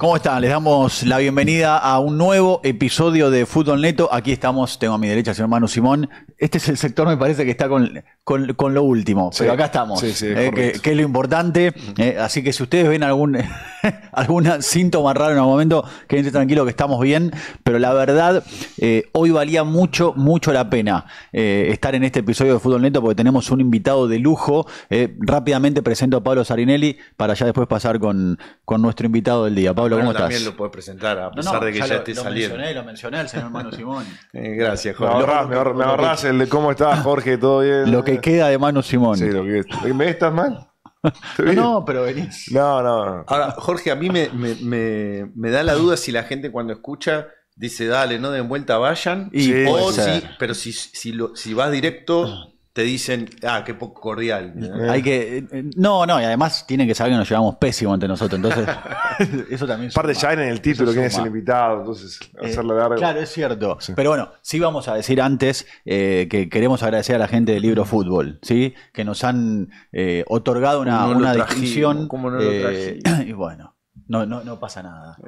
¿Cómo están? Les damos la bienvenida a un nuevo episodio de Fútbol Neto. Aquí estamos, tengo a mi derecha al señor Manu Simón. Este es el sector, me parece, que está con lo último, sí, pero acá estamos, sí, que es lo importante. Así que si ustedes ven algún síntoma raro en algún momento, quédense tranquilos que estamos bien. Pero la verdad, hoy valía mucho la pena estar en este episodio de Fútbol Neto porque tenemos un invitado de lujo. Rápidamente presento a Pablo Sarinelli para ya después pasar con nuestro invitado del día. Pablo, ¿cómo estás? También lo puedes presentar, a pesar de que ya esté saliendo. Lo mencioné al señor Manu Simón. Gracias, Jorge. Me ahorrás el de cómo estás, Jorge, todo bien. Lo que queda de Manu Simón. Sí, lo que ¿me estás mal? No, pero venís. No. Ahora, Jorge, a mí me da la duda si la gente cuando escucha dice, dale, no den vuelta, vayan. Sí, o pero si vas directo, te dicen, qué poco cordial. Hay que. No, y además tienen que saber que nos llevamos pésimo entre nosotros. Entonces, eso también. Aparte, ya en el título quién es el invitado, entonces hacerle largo. Claro, es cierto. Sí. Pero bueno, sí vamos a decir antes que queremos agradecer a la gente de Libro Fútbol, ¿sí? Que nos han otorgado una distinción. ¿Cómo no lo trajimos? Y bueno. No pasa nada.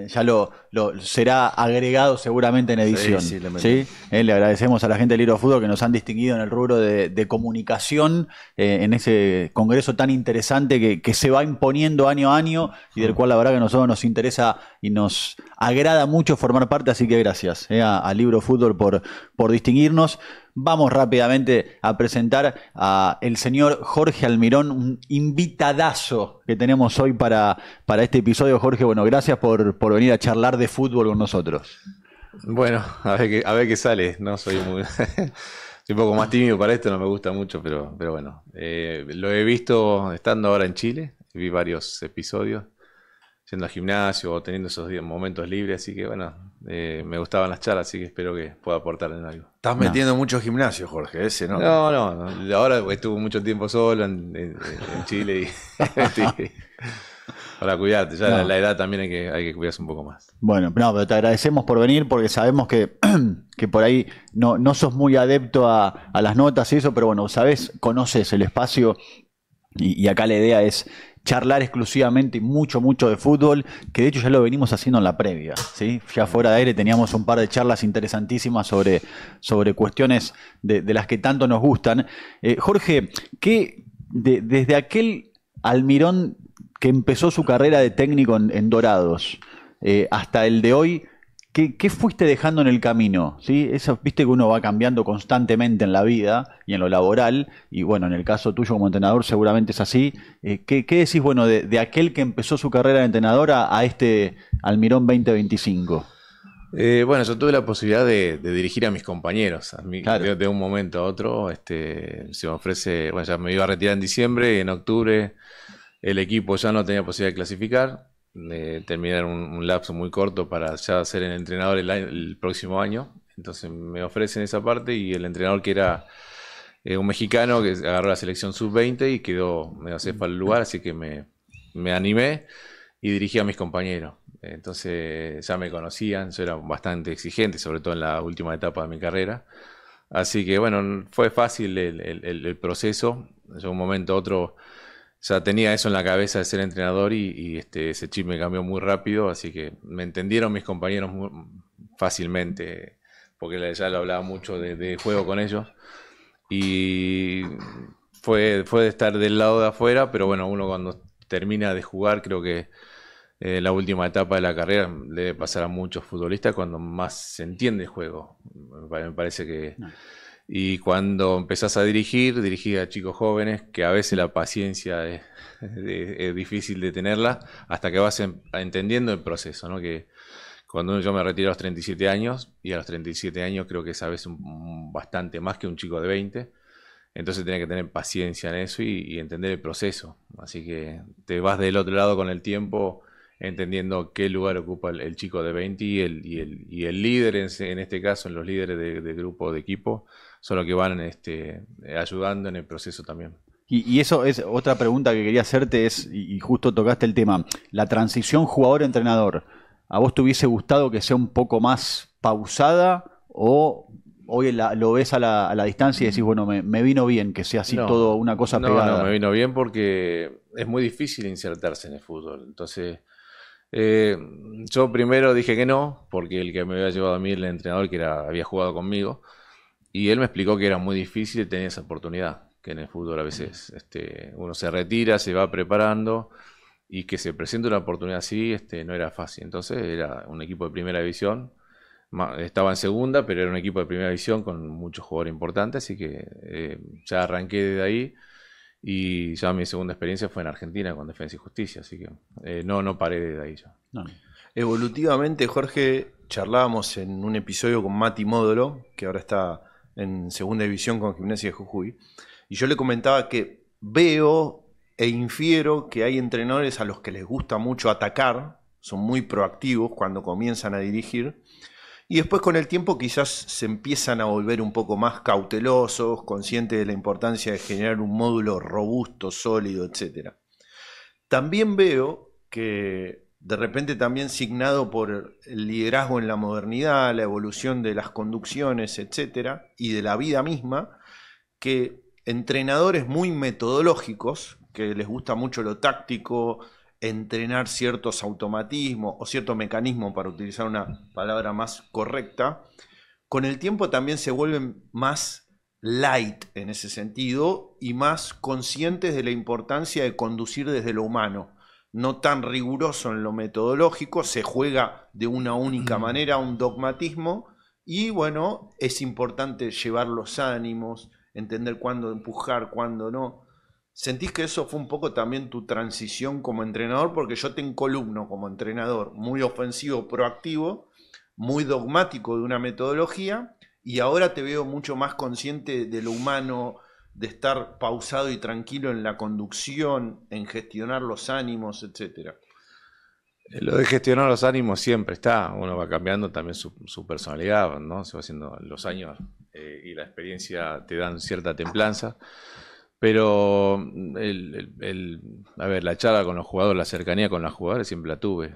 Ya lo será agregado seguramente en edición. Sí, le agradecemos a la gente del Libro Fútbol que nos han distinguido en el rubro de comunicación en ese congreso tan interesante que se va imponiendo año a año y del cual la verdad que a nosotros nos interesa y nos agrada mucho formar parte, así que gracias a Libro Fútbol por distinguirnos. Vamos rápidamente a presentar a el señor Jorge Almirón, un invitadazo que tenemos hoy para este episodio. Jorge, bueno, gracias por venir a charlar de fútbol con nosotros. Bueno, a ver qué sale. No soy soy un poco más tímido para esto, no me gusta mucho, pero bueno. Lo he visto estando ahora en Chile, vi varios episodios, yendo al gimnasio o teniendo esos momentos libres, así que bueno, me gustaban las charlas, así que espero que pueda aportar en algo. Estás metiendo mucho gimnasio, Jorge, ese, ¿no? No, ahora estuve mucho tiempo solo en Chile y para cuidarte, ya la edad también hay que cuidarse un poco más. Bueno, pero te agradecemos por venir porque sabemos que por ahí no sos muy adepto a las notas y eso, pero bueno, conoces el espacio y acá la idea es charlar exclusivamente y mucho de fútbol, que de hecho ya lo venimos haciendo en la previa, ¿sí? Ya fuera de aire teníamos un par de charlas interesantísimas sobre cuestiones de las que tanto nos gustan. Jorge, desde aquel Almirón que empezó su carrera de técnico en Dorados hasta el de hoy, ¿qué fuiste dejando en el camino? ¿Sí? Eso, viste que uno va cambiando constantemente en la vida y en lo laboral, y bueno, en el caso tuyo como entrenador seguramente es así. ¿Qué decís, bueno, de aquel que empezó su carrera de entrenador a este Almirón 2025? Bueno, yo tuve la posibilidad de dirigir a mis compañeros. A mí, claro. de un momento a otro, se me ofrece, bueno, ya me iba a retirar en diciembre, y en octubre el equipo ya no tenía posibilidad de clasificar. Terminar un lapso muy corto para ya ser el entrenador el próximo año. Entonces me ofrecen esa parte y el entrenador, que era un mexicano, que agarró la selección sub-20 y quedó medio cefa el lugar, así que me animé y dirigí a mis compañeros. Entonces ya me conocían, yo era bastante exigente, sobre todo en la última etapa de mi carrera. Así que bueno, fue fácil el proceso. De un momento a otro ya tenía eso en la cabeza de ser entrenador y ese chip me cambió muy rápido, así que me entendieron mis compañeros muy fácilmente, porque ya lo hablaba mucho de juego con ellos, y fue de estar del lado de afuera, pero bueno, uno cuando termina de jugar, creo que la última etapa de la carrera le debe pasar a muchos futbolistas cuando más se entiende el juego, me parece que... No. Y cuando empezás a dirigir a chicos jóvenes, que a veces la paciencia es difícil de tenerla, hasta que vas entendiendo el proceso, ¿no? Que cuando yo me retiré a los 37 años, y a los 37 años creo que sabes bastante más que un chico de 20, entonces tenés que tener paciencia en eso y entender el proceso. Así que te vas del otro lado con el tiempo, entendiendo qué lugar ocupa el chico de 20 y el líder, en este caso, en los líderes de grupo, de equipo, son los que van ayudando en el proceso también. Y eso es otra pregunta que quería hacerte, y justo tocaste el tema, la transición jugador-entrenador. ¿A vos te hubiese gustado que sea un poco más pausada o hoy lo ves a la distancia y decís, bueno, me vino bien que sea así todo una cosa pegada? No, me vino bien porque es muy difícil insertarse en el fútbol. Entonces, Yo primero dije que no, porque el que me había llevado a mí, el entrenador que había jugado conmigo, y él me explicó que era muy difícil tener esa oportunidad, que en el fútbol a veces uno se retira, se va preparando, y que se presente una oportunidad así no era fácil. Entonces era un equipo de primera división, estaba en segunda, pero era un equipo de primera división con muchos jugadores importantes, así que ya arranqué de ahí. Y ya mi segunda experiencia fue en Argentina con Defensa y Justicia, así que no paré de ahí ya. No. Evolutivamente, Jorge, charlábamos en un episodio con Mati Módolo, que ahora está en segunda división con Gimnasia de Jujuy, y yo le comentaba que veo e infiero que hay entrenadores a los que les gusta mucho atacar, son muy proactivos cuando comienzan a dirigir, y después con el tiempo quizás se empiezan a volver un poco más cautelosos, conscientes de la importancia de generar un módulo robusto, sólido, etc. También veo que de repente también signado por el liderazgo en la modernidad, la evolución de las conducciones, etc., y de la vida misma, que entrenadores muy metodológicos, que les gusta mucho lo táctico, entrenar ciertos automatismos o cierto mecanismo, para utilizar una palabra más correcta, con el tiempo también se vuelven más light en ese sentido y más conscientes de la importancia de conducir desde lo humano, no tan riguroso en lo metodológico, se juega de una única manera, un dogmatismo, y bueno, es importante llevar los ánimos, entender cuándo empujar, cuándo no. ¿Sentís que eso fue un poco también tu transición como entrenador? Porque yo te encolumno como entrenador muy ofensivo, proactivo, muy dogmático de una metodología, y ahora te veo mucho más consciente de lo humano, de estar pausado y tranquilo en la conducción, en gestionar los ánimos, etc. Lo de gestionar los ánimos siempre está, uno va cambiando también su personalidad, ¿no? Se va haciendo los años y la experiencia te dan cierta templanza. Pero a ver, la charla con los jugadores, la cercanía con los jugadores siempre la tuve.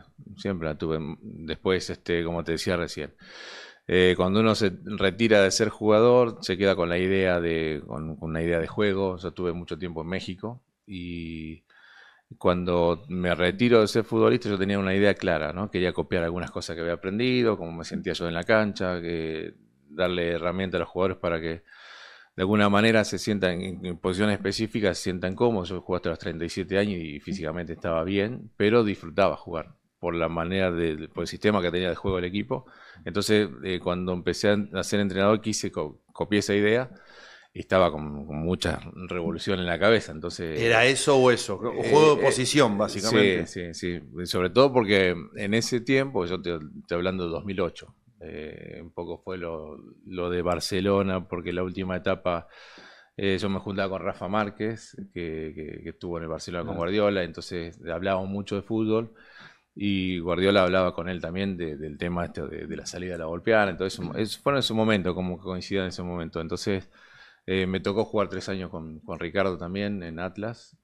Después, como te decía recién, cuando uno se retira de ser jugador, se queda con la idea con una idea de juego. Yo tuve mucho tiempo en México y cuando me retiro de ser futbolista yo tenía una idea clara, ¿no? Quería copiar algunas cosas que había aprendido, cómo me sentía yo en la cancha, darle herramientas a los jugadores para que de alguna manera se sientan en posiciones específicas, se sientan cómodos. Yo jugué hasta los 37 años y físicamente estaba bien, pero disfrutaba jugar por la manera por el sistema que tenía de juego el equipo. Entonces, cuando empecé a ser entrenador, copié esa idea y estaba con mucha revolución en la cabeza. Entonces, ¿era eso o eso? O juego de posición, básicamente. Sí. Sobre todo porque en ese tiempo, yo estoy hablando de 2008. Un poco fue lo de Barcelona, porque la última etapa yo me juntaba con Rafa Márquez, que estuvo en el Barcelona con Guardiola, entonces hablábamos mucho de fútbol y Guardiola hablaba con él también del tema de la salida de la golpeada. Entonces fueron en su momento, como que coincidían en ese momento. Entonces me tocó jugar 3 años con Ricardo también en Atlas.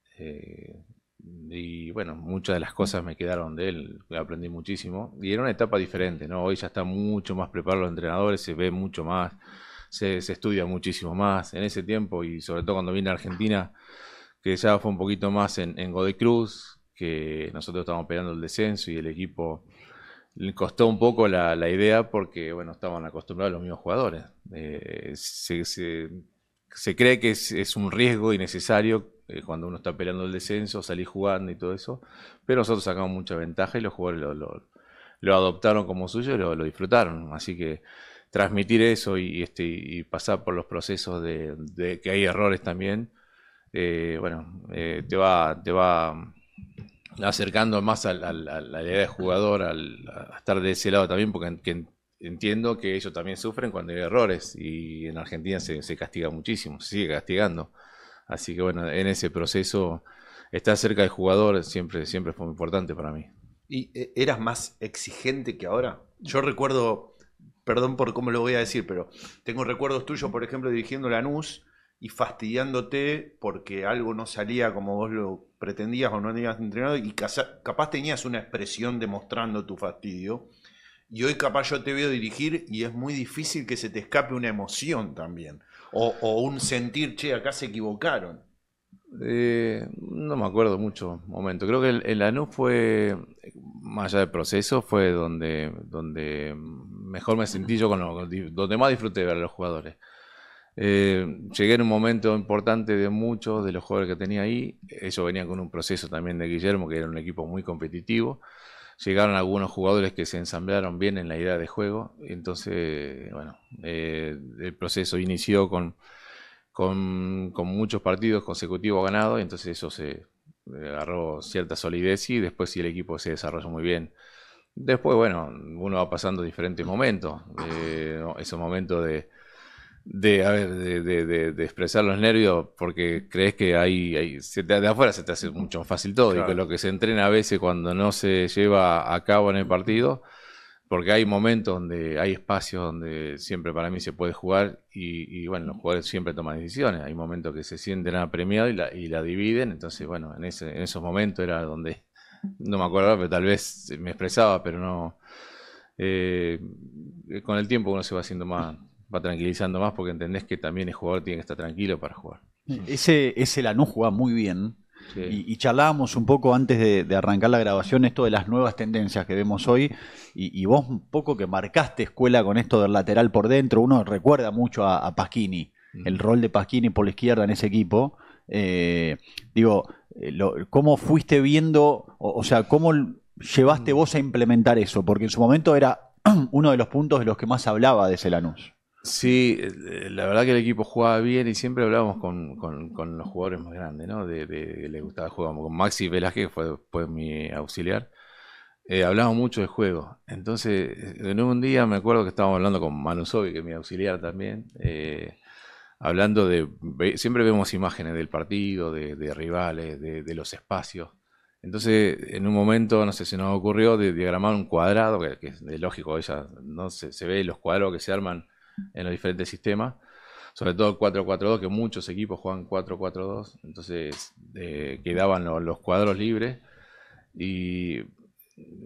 Y bueno, muchas de las cosas me quedaron de él, aprendí muchísimo. Y era una etapa diferente, ¿no? Hoy ya está mucho más preparados los entrenadores, se ve mucho más, se estudia muchísimo más. En ese tiempo, y sobre todo cuando vine a Argentina, que ya fue un poquito más en Godoy Cruz, que nosotros estábamos peleando el descenso y el equipo le costó un poco la idea porque, bueno, estaban acostumbrados los mismos jugadores. Se cree que es un riesgo innecesario cuando uno está peleando el descenso, salir jugando y todo eso, pero nosotros sacamos mucha ventaja y los jugadores lo adoptaron como suyo y lo disfrutaron. Así que transmitir eso y pasar por los procesos de que hay errores también, te va acercando más a la idea de jugador, a estar de ese lado también, porque entiendo que ellos también sufren cuando hay errores y en Argentina se castiga muchísimo, se sigue castigando. Así que bueno, en ese proceso estar cerca del jugador siempre fue muy importante para mí. ¿Y eras más exigente que ahora? Yo recuerdo, perdón por cómo lo voy a decir, pero tengo recuerdos tuyos, por ejemplo, dirigiendo Lanús y fastidiándote porque algo no salía como vos lo pretendías o no tenías entrenado, y capaz tenías una expresión demostrando tu fastidio. Y hoy capaz yo te veo dirigir y es muy difícil que se te escape una emoción también. O un sentir, che, acá se equivocaron. No me acuerdo mucho momento. Creo que el Lanús fue, más allá del proceso, fue donde mejor me sentí yo, donde más disfruté de ver a los jugadores. Llegué en un momento importante de muchos de los jugadores que tenía ahí. Ellos venían con un proceso también de Guillermo, que era un equipo muy competitivo. Llegaron algunos jugadores que se ensamblaron bien en la idea de juego. Entonces, bueno, el proceso inició con muchos partidos consecutivos ganados, y entonces eso se agarró cierta solidez y después sí el equipo se desarrolló muy bien. Después, bueno, uno va pasando diferentes momentos. Esos momentos de expresar los nervios porque crees que de afuera se te hace mucho más fácil todo, claro. Y que lo que se entrena a veces cuando no se lleva a cabo en el partido, porque hay momentos donde hay espacios donde siempre para mí se puede jugar y bueno, los jugadores siempre toman decisiones. Hay momentos que se sienten apremiados y la dividen, entonces bueno, en esos momentos era donde, no me acuerdo, pero tal vez me expresaba, pero no. Con el tiempo uno se va haciendo más, va tranquilizando más porque entendés que también el jugador tiene que estar tranquilo para jugar. Ese Lanús jugaba muy bien. Sí. Y charlábamos un poco antes de arrancar la grabación esto de las nuevas tendencias que vemos hoy y vos un poco que marcaste escuela con esto del lateral por dentro. Uno recuerda mucho a Pasquini, el rol de Pasquini por la izquierda en ese equipo. ¿Cómo fuiste viendo, o sea, cómo llevaste vos a implementar eso? Porque en su momento era uno de los puntos de los que más hablaba de ese Lanús. Sí, la verdad que el equipo jugaba bien y siempre hablábamos con los jugadores más grandes, ¿no? Le gustaba jugar con Maxi Velázquez, fue mi auxiliar. Hablábamos mucho de juego. Entonces, en un día me acuerdo que estábamos hablando con Manu Sobi, que es mi auxiliar también, hablando siempre vemos imágenes del partido, de rivales, de los espacios. Entonces, en un momento, no sé, se nos ocurrió de diagramar un cuadrado, que es lógico, ¿no? Se ve los cuadrados que se arman en los diferentes sistemas, sobre todo el 4-4-2, que muchos equipos juegan 4-4-2, entonces quedaban los cuadros libres y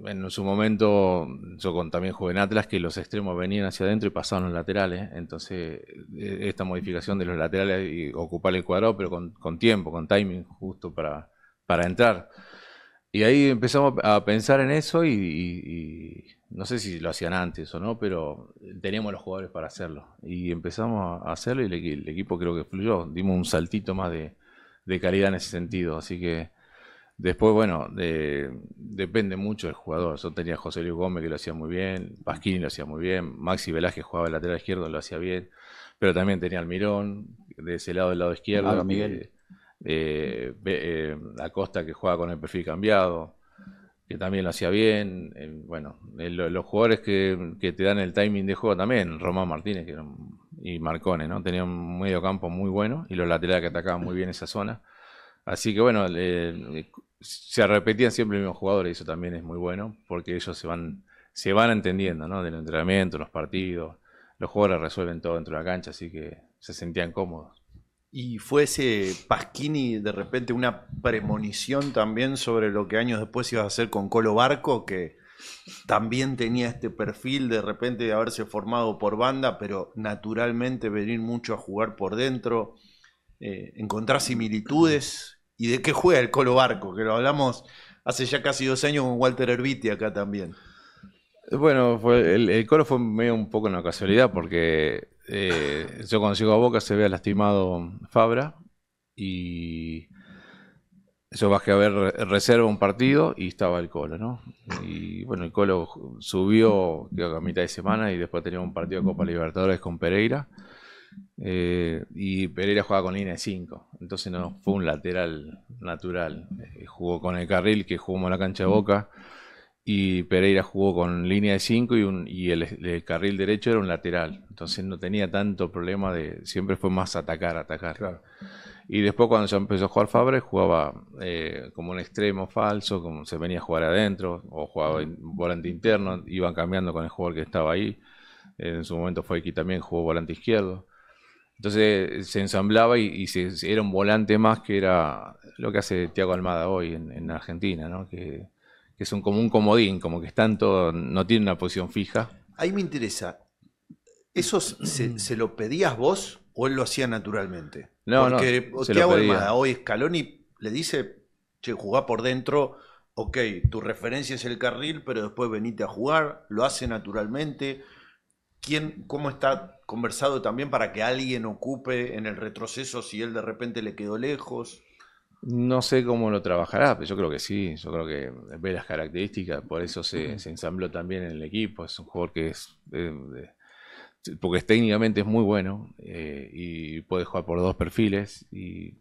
en su momento yo también jugué en Atlas que los extremos venían hacia adentro y pasaban los laterales, entonces esta modificación de los laterales y ocupar el cuadrado pero con tiempo, con timing justo para entrar. Y ahí empezamos a pensar en eso y no sé si lo hacían antes o no, pero teníamos los jugadores para hacerlo. Y empezamos a hacerlo y el equipo creo que fluyó. Dimos un saltito más de calidad en ese sentido. Así que después, bueno, depende mucho del jugador. Yo tenía a José Luis Gómez que lo hacía muy bien, Pasquini lo hacía muy bien, Maxi Velázquez jugaba el lateral izquierdo, lo hacía bien, pero también tenía Almirón de ese lado, del lado izquierdo. Miguel. Acosta que juega con el perfil cambiado, que también lo hacía bien. Los jugadores que te dan el timing de juego también, Román Martínez y Marcone, ¿no? Tenían un medio campo muy bueno y los laterales que atacaban muy bien esa zona. Así que bueno, se repetían siempre los mismos jugadores y eso también es muy bueno porque ellos se van entendiendo, ¿no? Del entrenamiento, los partidos, los jugadores resuelven todo dentro de la cancha, así que se sentían cómodos. ¿Y fue ese Pasquini de repente una premonición también sobre lo que años después ibas a hacer con Colo Barco, que también tenía este perfil de repente de haberse formado por banda, pero naturalmente venir mucho a jugar por dentro, encontrar similitudes? ¿Y de qué juega el Colo Barco? Que lo hablamos hace ya casi 2 años con Walter Erviti acá también. Bueno, el Colo fue medio un poco una casualidad porque yo cuando llego a Boca se había lastimado Fabra y yo bajé a ver reserva un partido y estaba el Colo, ¿no? Y bueno, el Colo subió creo que a mitad de semana y después teníamos un partido de Copa Libertadores con Pereira y Pereira jugaba con línea de 5, entonces no fue un lateral natural, jugó con el carril que jugamos en la cancha de Boca. Y Pereira jugó con línea de 5 y el carril derecho era un lateral. Entonces no tenía tanto problema siempre fue más atacar. Claro. Y después cuando ya empezó a jugar Fabre, jugaba como un extremo falso, como se venía a jugar adentro, o jugaba volante interno, iban cambiando con el jugador que estaba ahí. En su momento Foyki también jugó volante izquierdo. Entonces se ensamblaba y era un volante más que era lo que hace Thiago Almada hoy en Argentina, ¿no? Que son como un comodín, como que están todos, no tienen una posición fija. Ahí me interesa, ¿eso se lo pedías vos ¿O él lo hacía naturalmente? No, porque no, se Thiago lo pedía. Almada, hoy Scaloni le dice, che, jugá por dentro, ok, tu referencia es el carril, pero después venite a jugar, lo hace naturalmente. ¿Cómo está conversado también para que alguien ocupe en el retroceso si él de repente le quedó lejos? No sé cómo lo trabajará, pero yo creo que sí, yo creo que ve las características, por eso se ensambló también en el equipo. Es un jugador que porque técnicamente es muy bueno y puede jugar por dos perfiles y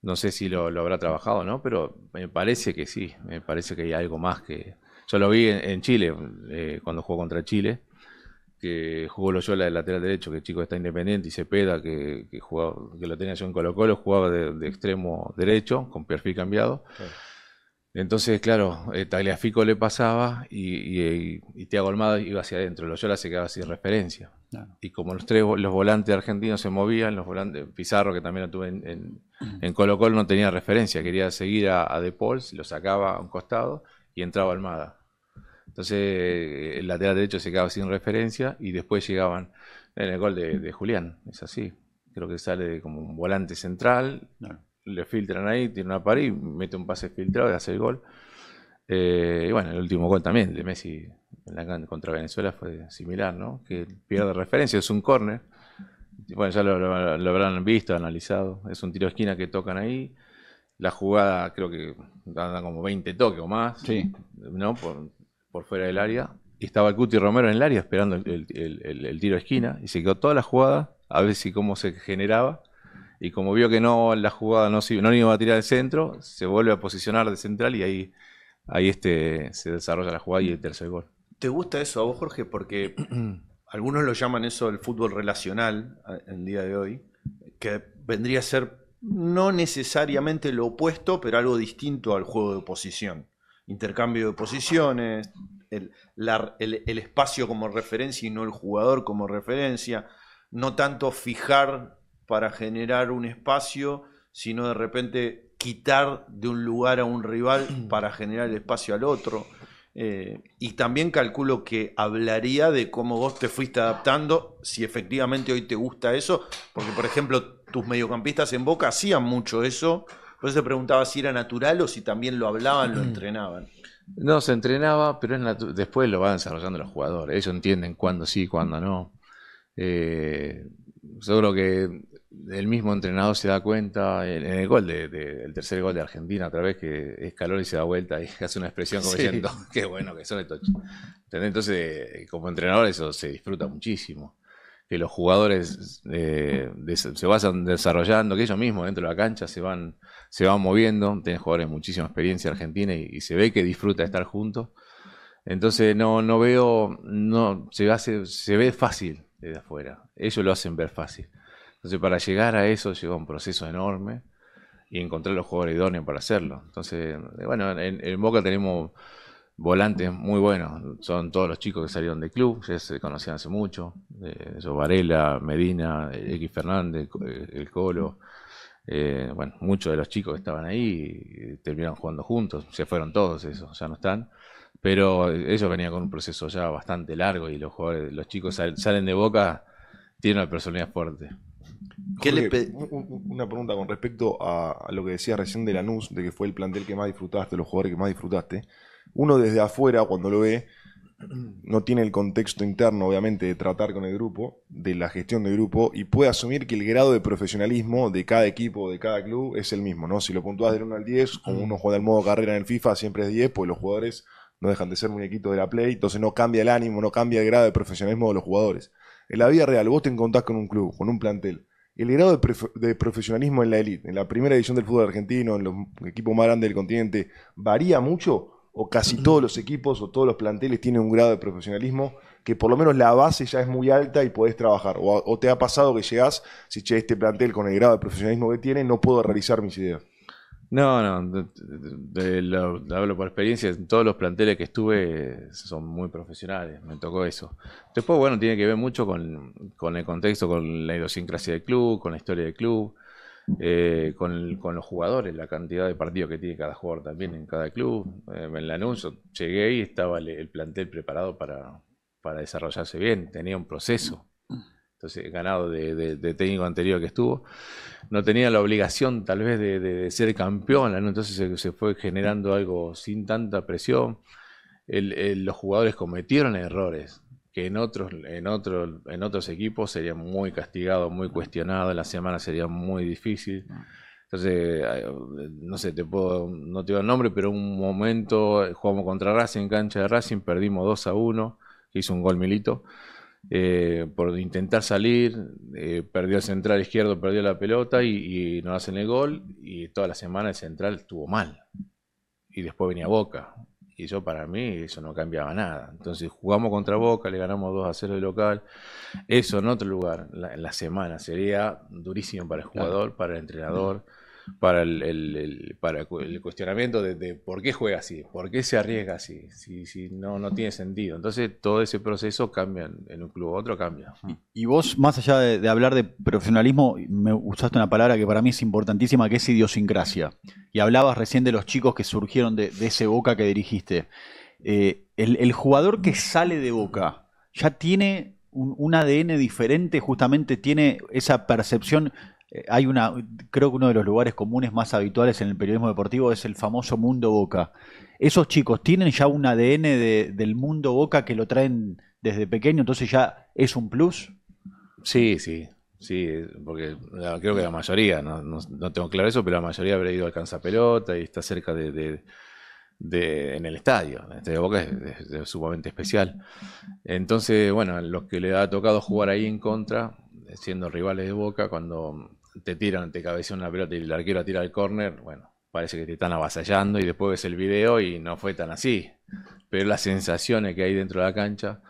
no sé si lo habrá trabajado, ¿no? Pero me parece que sí, me parece que hay algo más que... Yo lo vi en Chile, cuando jugó contra Chile, que jugó Loyola de lateral derecho, que el chico está Independiente, y Cepeda, que lo tenía yo en Colo-Colo, jugaba de extremo derecho, con perfil cambiado. Claro. Entonces, claro, Tagliafico le pasaba y Thiago Almada iba hacia adentro. Loyola se quedaba sin referencia. Claro. Y como los volantes argentinos se movían, los volantes, Pizarro, que también lo tuve en Colo-Colo, no tenía referencia. Quería seguir a De Paul, lo sacaba a un costado y entraba Almada. Entonces, el lateral derecho se quedaba sin referencia y después llegaban en el gol de Julián. Es así. Creo que sale como un volante central. Claro. Le filtran ahí, tiene una pared y mete un pase filtrado y hace el gol. Y bueno, el último gol también de Messi contra Venezuela fue similar, ¿no? Que pierde referencia, es un córner. Bueno, ya lo habrán visto, analizado. Es un tiro de esquina que tocan ahí. La jugada creo que dan como 20 toques o más, Sí. ¿no? Por fuera del área. Y estaba el Cuti Romero en el área esperando el tiro de esquina. Y se quedó toda la jugada a ver si cómo se generaba. Y como vio que la jugada no iba a tirar al centro, se vuelve a posicionar de central y ahí se desarrolla la jugada y el tercer gol. ¿Te gusta eso a vos, Jorge? Porque algunos lo llaman eso el fútbol relacional en día de hoy, que vendría a ser no necesariamente lo opuesto, pero algo distinto al juego de posición. Intercambio de posiciones, el espacio como referencia y no el jugador como referencia, no tanto fijar para generar un espacio, sino de repente quitar de un lugar a un rival para generar el espacio al otro. Y también calculo que hablaría de cómo vos te fuiste adaptando, si efectivamente hoy te gusta eso, porque por ejemplo tus mediocampistas en Boca hacían mucho eso, por eso te preguntaba si era natural o si también lo hablaban, lo entrenaban. No, se entrenaba, pero después lo van desarrollando los jugadores. Ellos entienden cuándo sí, cuándo no. Seguro que el mismo entrenador se da cuenta en el gol el tercer gol de Argentina otra vez, que Scaloni se da vuelta y hace una expresión como diciendo qué bueno que son estos. Entonces, como entrenador eso se disfruta muchísimo, que los jugadores se vayan desarrollando, que ellos mismos dentro de la cancha se van moviendo. Tienen jugadores de muchísima experiencia Argentina y se ve que disfruta estar juntos. Entonces no veo, se ve fácil desde afuera. Ellos lo hacen ver fácil. Entonces para llegar a eso lleva un proceso enorme y encontrar los jugadores idóneos para hacerlo. Entonces, bueno, en Boca tenemos volantes muy buenos. Son todos los chicos que salieron del club, ya se conocían hace mucho. Varela, Medina, X Fernández, el Colo. Bueno, muchos de los chicos que estaban ahí terminaron jugando juntos. Se fueron todos esos, ya no están. Pero ellos venían con un proceso ya bastante largo y los chicos salen de Boca, tienen una personalidad fuerte. Jorge, una pregunta con respecto a lo que decías recién de Lanús, de que fue el plantel que más disfrutaste, los jugadores que más disfrutaste. Uno desde afuera, cuando lo ve, no tiene el contexto interno, obviamente, de tratar con el grupo, de la gestión del grupo, y puede asumir que el grado de profesionalismo de cada equipo, de cada club, es el mismo, ¿no? Si lo puntúas del 1 al 10, como uno juega el modo carrera en el FIFA, siempre es 10, pues los jugadores no dejan de ser muñequitos de la Play, entonces no cambia el ánimo, no cambia el grado de profesionalismo de los jugadores. En la vida real, vos te encontrás con un club, con un plantel. El grado de profesionalismo en la elite, en la primera división del fútbol argentino, en los equipos más grandes del continente, ¿varía mucho? ¿O casi todos los equipos o todos los planteles tienen un grado de profesionalismo que por lo menos la base ya es muy alta y podés trabajar? ¿O te ha pasado que llegás, si este plantel con el grado de profesionalismo que tiene, no puedo realizar mis ideas? No, lo hablo por experiencia. En todos los planteles que estuve son muy profesionales, me tocó eso. Después, bueno, tiene que ver mucho con el contexto, con la idiosincrasia del club, con la historia del club, con los jugadores, la cantidad de partidos que tiene cada jugador también en cada club. En Lanús yo llegué y estaba el plantel preparado para desarrollarse bien, tenía un proceso. entonces ganado de técnico anterior que estuvo. No tenía la obligación tal vez de ser campeón, ¿no? Entonces se fue generando algo sin tanta presión. Los jugadores cometieron errores que en otros equipos serían muy castigados, muy cuestionados, la semana sería muy difícil. Entonces, no sé, no te digo el nombre, pero un momento jugamos contra Racing en cancha de Racing, perdimos 2-1, que hizo un gol Milito, por intentar salir, perdió el central izquierdo, perdió la pelota y nos hacen el gol, y toda la semana el central estuvo mal. Y después venía Boca. Y yo, para mí, eso no cambiaba nada. Entonces jugamos contra Boca, le ganamos 2-0 de local. Eso en otro lugar, en la semana, sería durísimo para el jugador, para el entrenador, para el cuestionamiento de por qué juega así, por qué se arriesga así, si no tiene sentido. Entonces todo ese proceso cambia en un club, otro cambia. Y vos, más allá de hablar de profesionalismo, me usaste una palabra que para mí es importantísima, que es idiosincrasia. Y hablabas recién de los chicos que surgieron de ese Boca que dirigiste. El jugador que sale de Boca ya tiene un ADN diferente, justamente tiene esa percepción. Creo que uno de los lugares comunes más habituales en el periodismo deportivo es el famoso mundo Boca. Esos chicos tienen ya un ADN del mundo Boca que lo traen desde pequeño, entonces ya es un plus. Sí, porque creo que la mayoría, no tengo claro eso, pero la mayoría habrá ido al canzapelota y está cerca en el estadio. El estadio de Boca es sumamente especial. Entonces, bueno, los que le ha tocado jugar ahí en contra, siendo rivales de Boca, cuando te cabecean una pelota y el arquero tira al córner, bueno, parece que te están avasallando, y después ves el video y no fue tan así. Pero las sensaciones que hay dentro de la cancha,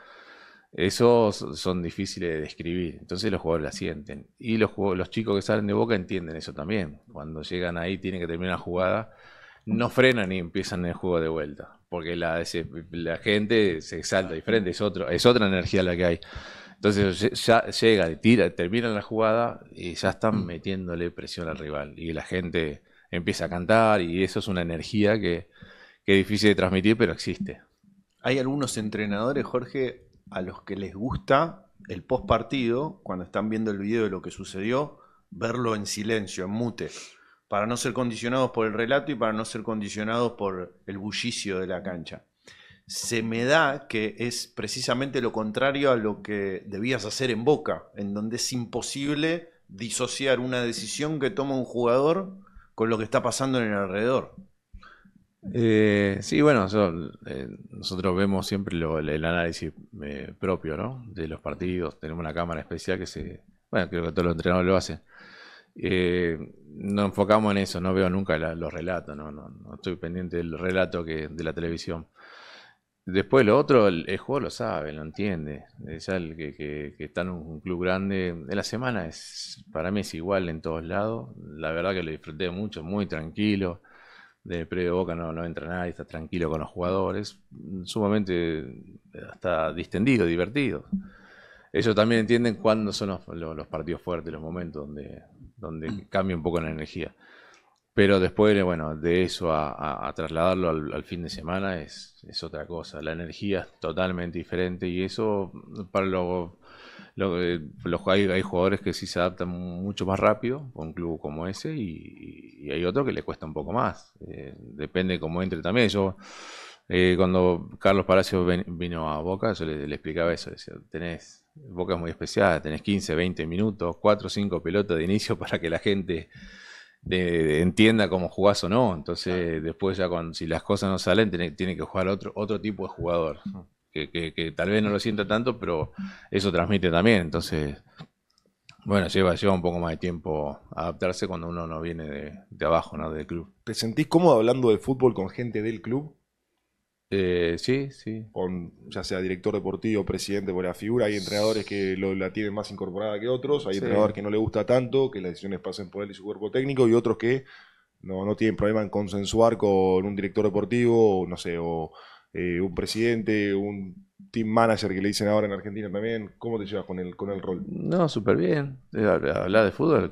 esos son difíciles de describir. Entonces los jugadores la sienten. Y los chicos que salen de Boca entienden eso también. Cuando llegan ahí, tienen que terminar la jugada, no frenan y empiezan el juego de vuelta. Porque la gente se exalta diferente, es otra energía la que hay. Entonces ya llega, termina la jugada y ya están metiéndole presión al rival. Y la gente empieza a cantar, y eso es una energía que es difícil de transmitir, pero existe. Hay algunos entrenadores, Jorge, a los que les gusta el post partido, cuando están viendo el video de lo que sucedió, verlo en silencio, en mute, para no ser condicionados por el relato y para no ser condicionados por el bullicio de la cancha. Se me da que es precisamente lo contrario a lo que debías hacer en Boca, en donde es imposible disociar una decisión que toma un jugador con lo que está pasando en el alrededor. Sí, bueno, nosotros vemos siempre el análisis propio, ¿no?, de los partidos. Tenemos una cámara especial bueno, creo que todos los entrenadores lo hacen. Nos enfocamos en eso, no veo nunca los relatos, no estoy pendiente del relato de la televisión. Después lo otro, el jugador lo sabe, lo entiende. Ya el que está en un club grande, en la semana para mí es igual en todos lados. La verdad que lo disfruté mucho, muy tranquilo. Del predio de Boca no entra nadie, está tranquilo con los jugadores, sumamente hasta distendido, divertido. Ellos también entienden cuándo son los partidos fuertes, los momentos donde cambia un poco la energía. Pero después, bueno, de eso a trasladarlo al fin de semana es otra cosa. La energía es totalmente diferente, y eso para hay jugadores que sí se adaptan mucho más rápido a un club como ese, y hay otros que le cuesta un poco más. Depende cómo entre también. Cuando Carlos Palacio vino a Boca, yo le explicaba eso. Decía, Boca es muy especial, tenés 15, 20 minutos, 4 o 5 pelotas de inicio para que la gente entienda cómo jugás o no. Entonces después ya si las cosas no salen, tiene que jugar otro tipo de jugador que tal vez no lo sienta tanto, pero eso transmite también. Entonces, bueno, lleva un poco más de tiempo adaptarse cuando uno no viene de abajo, ¿no?, del club. ¿Te sentís cómodo hablando de fútbol con gente del club? Sí. Con ya sea director deportivo, presidente, por la figura. Hay entrenadores que la tienen más incorporada que otros. Hay entrenadores que no le gusta tanto, que las decisiones pasen por él y su cuerpo técnico, y otros que no tienen problema en consensuar con un director deportivo, no sé, o un presidente, un team manager que le dicen ahora en Argentina también. ¿Cómo te llevas con el rol? No, súper bien. Hablar de fútbol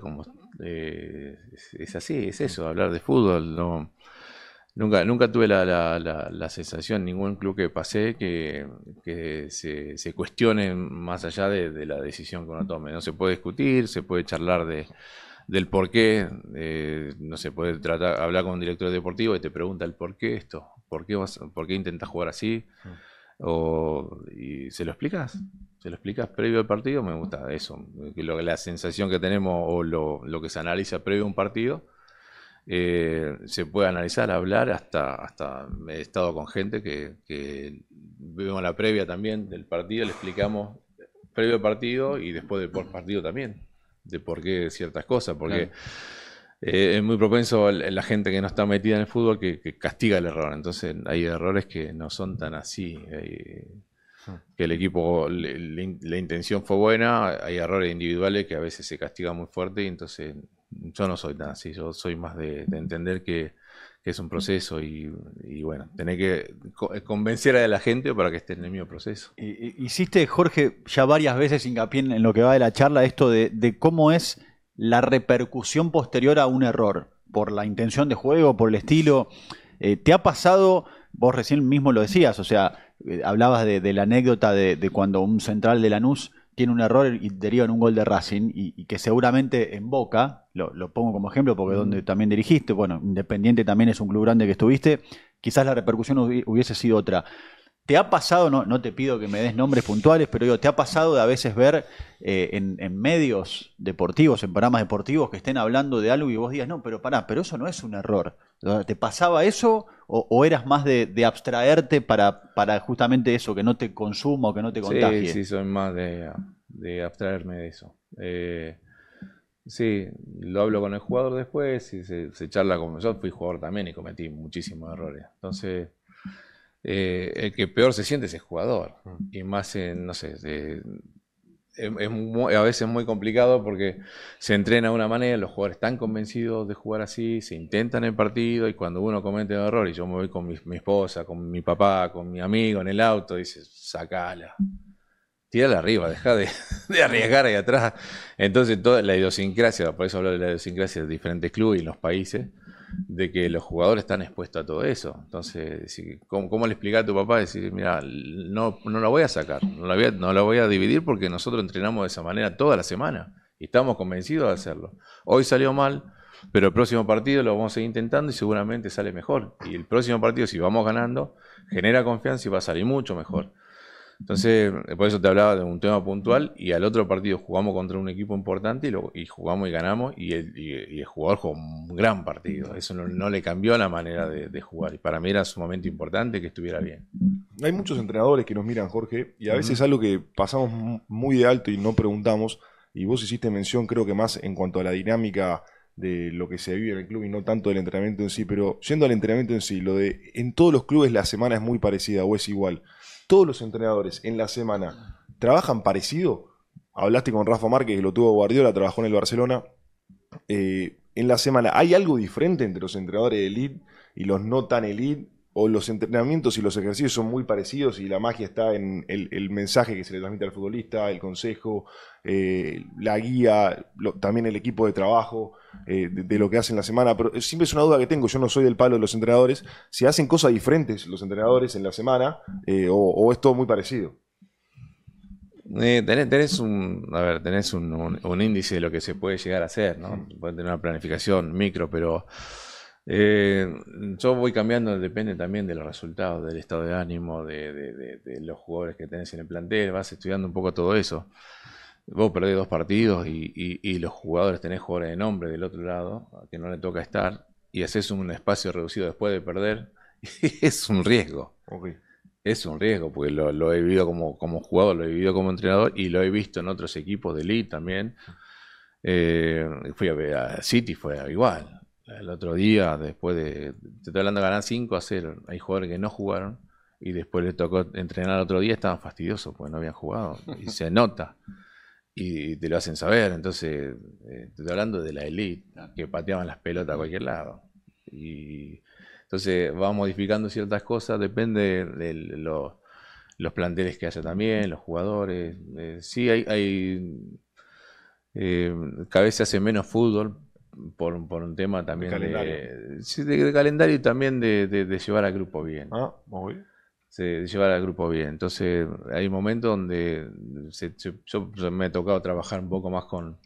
es así, es eso, hablar de fútbol. Nunca tuve la sensación en ningún club que pasé que se cuestione más allá de la decisión que uno tome. No se puede discutir, se puede charlar del por qué, no se puede hablar con un director deportivo y te pregunta el por qué esto, por qué intentas jugar así, y se lo explicas. Se lo explicas previo al partido, me gusta eso, que la sensación que tenemos o lo que se analiza previo a un partido. Se puede analizar, hablar, hasta he estado con gente que vemos la previa también del partido, le explicamos previo al partido y después del post partido también, de por qué ciertas cosas, porque es muy propenso la gente que no está metida en el fútbol que castiga el error, entonces hay errores que no son tan así, que el equipo, la intención fue buena, hay errores individuales que a veces se castigan muy fuerte y entonces... Yo no soy tan así, yo soy más de entender que es un proceso y bueno, tener que convencer a la gente para que esté en el mismo proceso. Hiciste, Jorge, ya varias veces hincapié en lo que va de la charla, esto de cómo es la repercusión posterior a un error, por la intención de juego, por el estilo. ¿Te ha pasado, vos recién mismo lo decías, o sea, hablabas de la anécdota de cuando un central de Lanús tiene un error y deriva en un gol de Racing y que seguramente en Boca, lo pongo como ejemplo porque es donde también dirigiste, bueno, Independiente también es un club grande que estuviste, quizás la repercusión hubiese sido otra. ¿Te ha pasado, no te pido que me des nombres puntuales, pero digo, ¿te ha pasado de a veces ver en medios deportivos, en programas deportivos que estén hablando de algo y vos digas, no, pero pará, pero eso no es un error? ¿Te pasaba eso o eras más de abstraerte para justamente eso, que no te consuma o que no te contagie? Sí, soy más de abstraerme de eso. Sí, lo hablo con el jugador después y se charla con... Yo fui jugador también y cometí muchísimos errores. Entonces... el que peor se siente es el jugador. Y más en, no sé, a veces muy complicado porque se entrena de una manera, los jugadores están convencidos de jugar así, se intentan el partido y cuando uno comete un error y yo me voy con mi esposa, con mi papá, con mi amigo en el auto, dice, sacala, tírala arriba, deja de arriesgar ahí atrás. Entonces toda la idiosincrasia, por eso hablo de la idiosincrasia de diferentes clubes y en los países, de que los jugadores están expuestos a todo eso. Entonces, ¿cómo le explicás a tu papá? Decir, mira, no la voy a sacar, no la voy a dividir porque nosotros entrenamos de esa manera toda la semana y estamos convencidos de hacerlo. Hoy salió mal, pero el próximo partido lo vamos a seguir intentando y seguramente sale mejor. Y el próximo partido, si vamos ganando, genera confianza y va a salir mucho mejor. Entonces, por eso te hablaba de un tema puntual y al otro partido jugamos contra un equipo importante y jugamos y ganamos y el jugador jugó un gran partido. Eso no le cambió la manera de jugar y para mí era sumamente importante que estuviera bien. Hay muchos entrenadores que nos miran, Jorge, y a veces algo que pasamos muy de alto y no preguntamos, y vos hiciste mención creo que más en cuanto a la dinámica de lo que se vive en el club y no tanto del entrenamiento en sí, pero yendo al entrenamiento en sí, lo de en todos los clubes la semana es muy parecida o es igual. Todos los entrenadores en la semana trabajan parecido. Hablaste con Rafa Márquez, que lo tuvo Guardiola, trabajó en el Barcelona. En la semana, ¿hay algo diferente entre los entrenadores de elite y los no tan elite? ¿O los entrenamientos y los ejercicios son muy parecidos y la magia está en el mensaje que se le transmite al futbolista, el consejo, la guía, también el equipo de trabajo, de lo que hacen la semana? Pero siempre es una duda que tengo, yo no soy del palo de los entrenadores, si hacen cosas diferentes los entrenadores en la semana o es todo muy parecido. Tenés un índice de lo que se puede llegar a hacer, ¿no? Pueden tener una planificación micro, pero yo voy cambiando, depende también de los resultados, del estado de ánimo, de los jugadores que tenés en el plantel, vas estudiando un poco todo eso. Vos perdés 2 partidos y los jugadores, tenés jugadores de nombre del otro lado, a que no le toca estar, y haces un espacio reducido después de perder, y es un riesgo. Okay. Es un riesgo, porque lo he vivido como jugador, lo he vivido como entrenador, y lo he visto en otros equipos de elite también. Fui a ver a City, fue igual. El otro día, después te estoy hablando de ganar 5-0, hay jugadores que no jugaron, y después les tocó entrenar otro día, estaban fastidiosos porque no habían jugado, y se nota. Y te lo hacen saber, entonces te estoy hablando de la elite, que pateaban las pelotas a cualquier lado. Y entonces va modificando ciertas cosas, depende de los planteles que haya también, los jugadores. Sí, cada vez se hace menos fútbol, por un tema también de calendario y también de llevar al grupo bien. Muy bien. Sí, de llevar al grupo bien. Entonces hay momentos donde yo me ha tocado trabajar un poco más con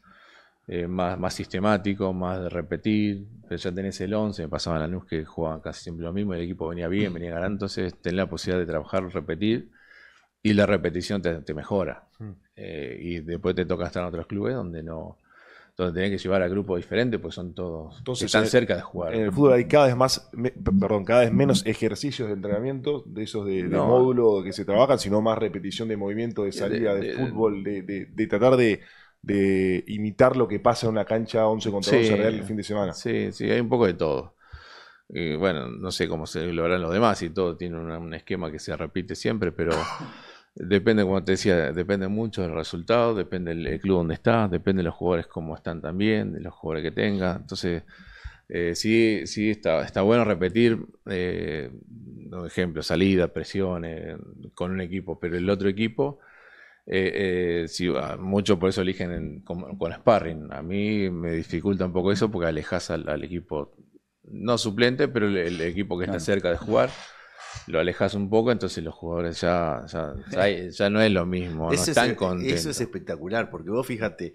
más sistemático, más de repetir, pero ya tenés el 11, me pasaba en la Lanús que jugaban casi siempre lo mismo, el equipo venía bien, venía ganando, entonces tenés la posibilidad de trabajar, repetir, y la repetición te mejora. Y después te toca estar en otros clubes donde tenés que llevar a grupos diferentes, pues son todos Entonces, que están cerca de jugar. En el fútbol hay cada vez menos ejercicios de entrenamiento, de esos de módulo que se trabajan, sino más repetición de movimiento, de salida, de fútbol, de tratar de imitar lo que pasa en una cancha 11 contra 11 real el fin de semana. Sí, hay un poco de todo. Bueno, no sé cómo se lo harán los demás y todo tiene un esquema que se repite siempre, pero depende, como te decía, depende mucho del resultado, depende del club donde estás, depende de los jugadores cómo están también, de los jugadores que tengas. Entonces, sí está bueno repetir, por ejemplo, salida, presiones con un equipo, pero el otro equipo... muchos por eso eligen con sparring. A mí me dificulta un poco eso porque alejas al equipo, no suplente, pero el equipo que está cerca de jugar, lo alejas un poco, entonces los jugadores ya no es lo mismo, no están contentos. Eso es espectacular, porque vos fíjate,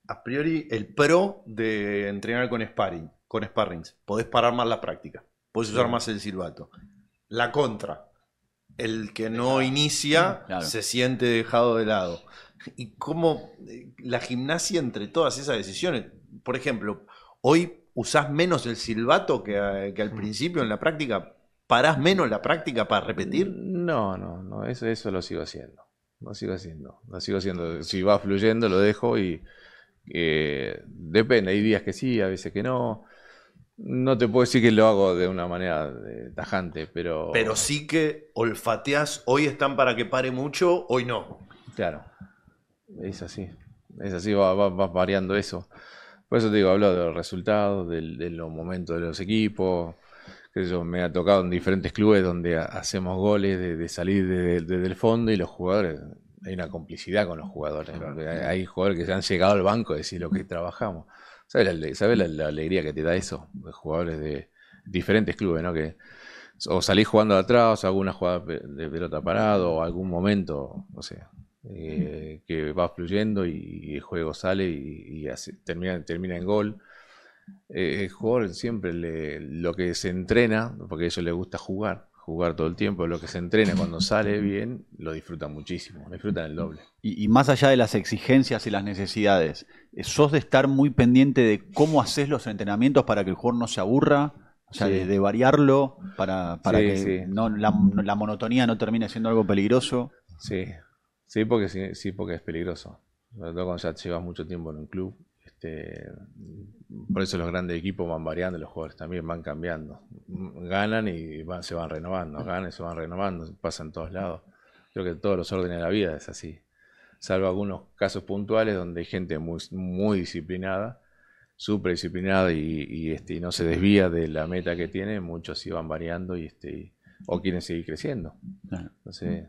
a priori el pro de entrenar con sparrings, podés parar más la práctica, podés usar más el silbato. La contra, el que no inicia se siente dejado de lado. Y cómo la gimnasia entre todas esas decisiones. Por ejemplo, hoy usás menos el silbato que al principio en la práctica. ¿Parás menos la práctica para repetir? No, eso lo sigo haciendo. Lo sigo haciendo. Si va fluyendo lo dejo y depende. Hay días que sí, a veces que no. No te puedo decir que lo hago de una manera tajante, pero... Pero sí que olfateás, hoy están para que pare mucho, hoy no. Claro, es así, va variando eso. Por eso te digo, hablo de los resultados, de los momentos de los equipos. Me ha tocado en diferentes clubes donde hacemos goles de salir desde el fondo y los jugadores, hay una complicidad con los jugadores. Hay jugadores que se han llegado al banco a decir lo que trabajamos. ¿Sabes la alegría que te da eso? De jugadores de diferentes clubes, ¿no? Que o salís jugando de atrás, o alguna jugada de pelota parado, o algún momento, no sé, que va fluyendo y el juego sale y termina en gol. El jugador siempre lo que se entrena, porque a ellos les gusta jugar todo el tiempo, lo que se entrena cuando sale bien, lo disfrutan muchísimo, disfrutan el doble. Y más allá de las exigencias y las necesidades, ¿sos de estar muy pendiente de cómo haces los entrenamientos para que el jugador no se aburra? O sea, de variarlo para que no, la monotonía no termine siendo algo peligroso. Sí, porque es peligroso. Sobre todo cuando ya llevas mucho tiempo en un club. Por eso los grandes equipos van variando, los jugadores también van cambiando. Ganan y se van renovando, pasa en todos lados. Creo que todos los órdenes de la vida es así. Salvo algunos casos puntuales donde hay gente muy, muy disciplinada, súper disciplinada y no se desvía de la meta que tiene, muchos sí van variando o quieren seguir creciendo. Entonces,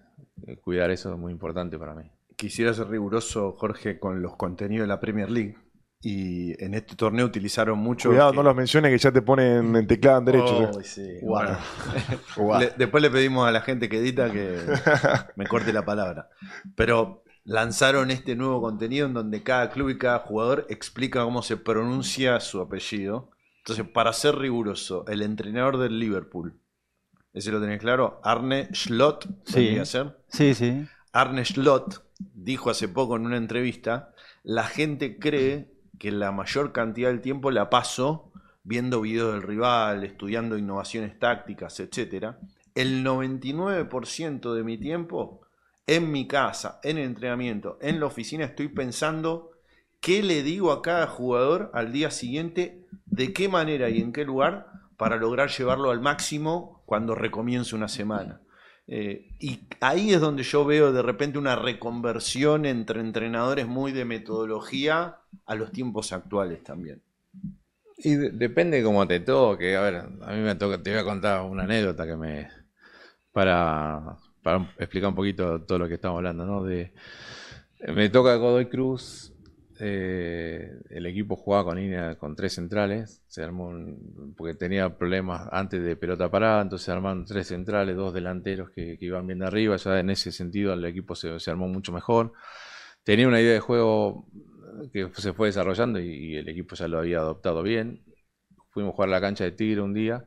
cuidar eso es muy importante para mí. Quisiera ser riguroso, Jorge, con los contenidos de la Premier League. Y en este torneo utilizaron mucho... Cuidado, no los menciones que ya te ponen en teclado en derecho. Sí. Bueno. Después le pedimos a la gente que edita que me corte la palabra. Pero lanzaron este nuevo contenido en donde cada club y cada jugador explica cómo se pronuncia su apellido. Entonces, para ser riguroso, el entrenador del Liverpool, ¿ese lo tenés claro? Arne Slot. Sí. Sí. Arne Slot dijo hace poco en una entrevista: la gente cree que la mayor cantidad del tiempo la paso viendo videos del rival, estudiando innovaciones tácticas, etc. El 99% de mi tiempo, en mi casa, en el entrenamiento, en la oficina, estoy pensando qué le digo a cada jugador al día siguiente, de qué manera y en qué lugar, para lograr llevarlo al máximo cuando recomience una semana. Y ahí es donde yo veo de repente una reconversión entre entrenadores muy de metodología a los tiempos actuales también. Y depende cómo te toque. A ver, a mí me toca, te voy a contar una anécdota que para explicar un poquito todo lo que estamos hablando, ¿no? Me toca Godoy Cruz el equipo jugaba con línea con 3 centrales, se armó porque tenía problemas antes de pelota parada, entonces se armaron 3 centrales, 2 delanteros que iban bien de arriba, ya en ese sentido el equipo se armó mucho mejor. Tenía una idea de juego que se fue desarrollando y el equipo ya lo había adoptado bien. Fuimos a jugar a la cancha de Tigre un día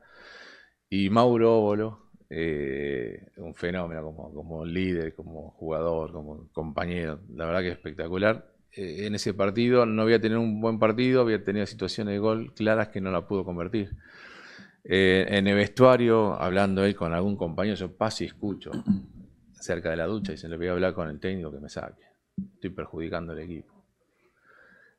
y Mauro Óbolo, un fenómeno como líder, como jugador, como compañero, la verdad que es espectacular. En ese partido no había tenido un buen partido, había tenido situaciones de gol claras que no la pudo convertir. En el vestuario, hablando él con algún compañero, yo paso y escucho cerca de la ducha y se le voy a hablar con el técnico que me saque. Estoy perjudicando al equipo.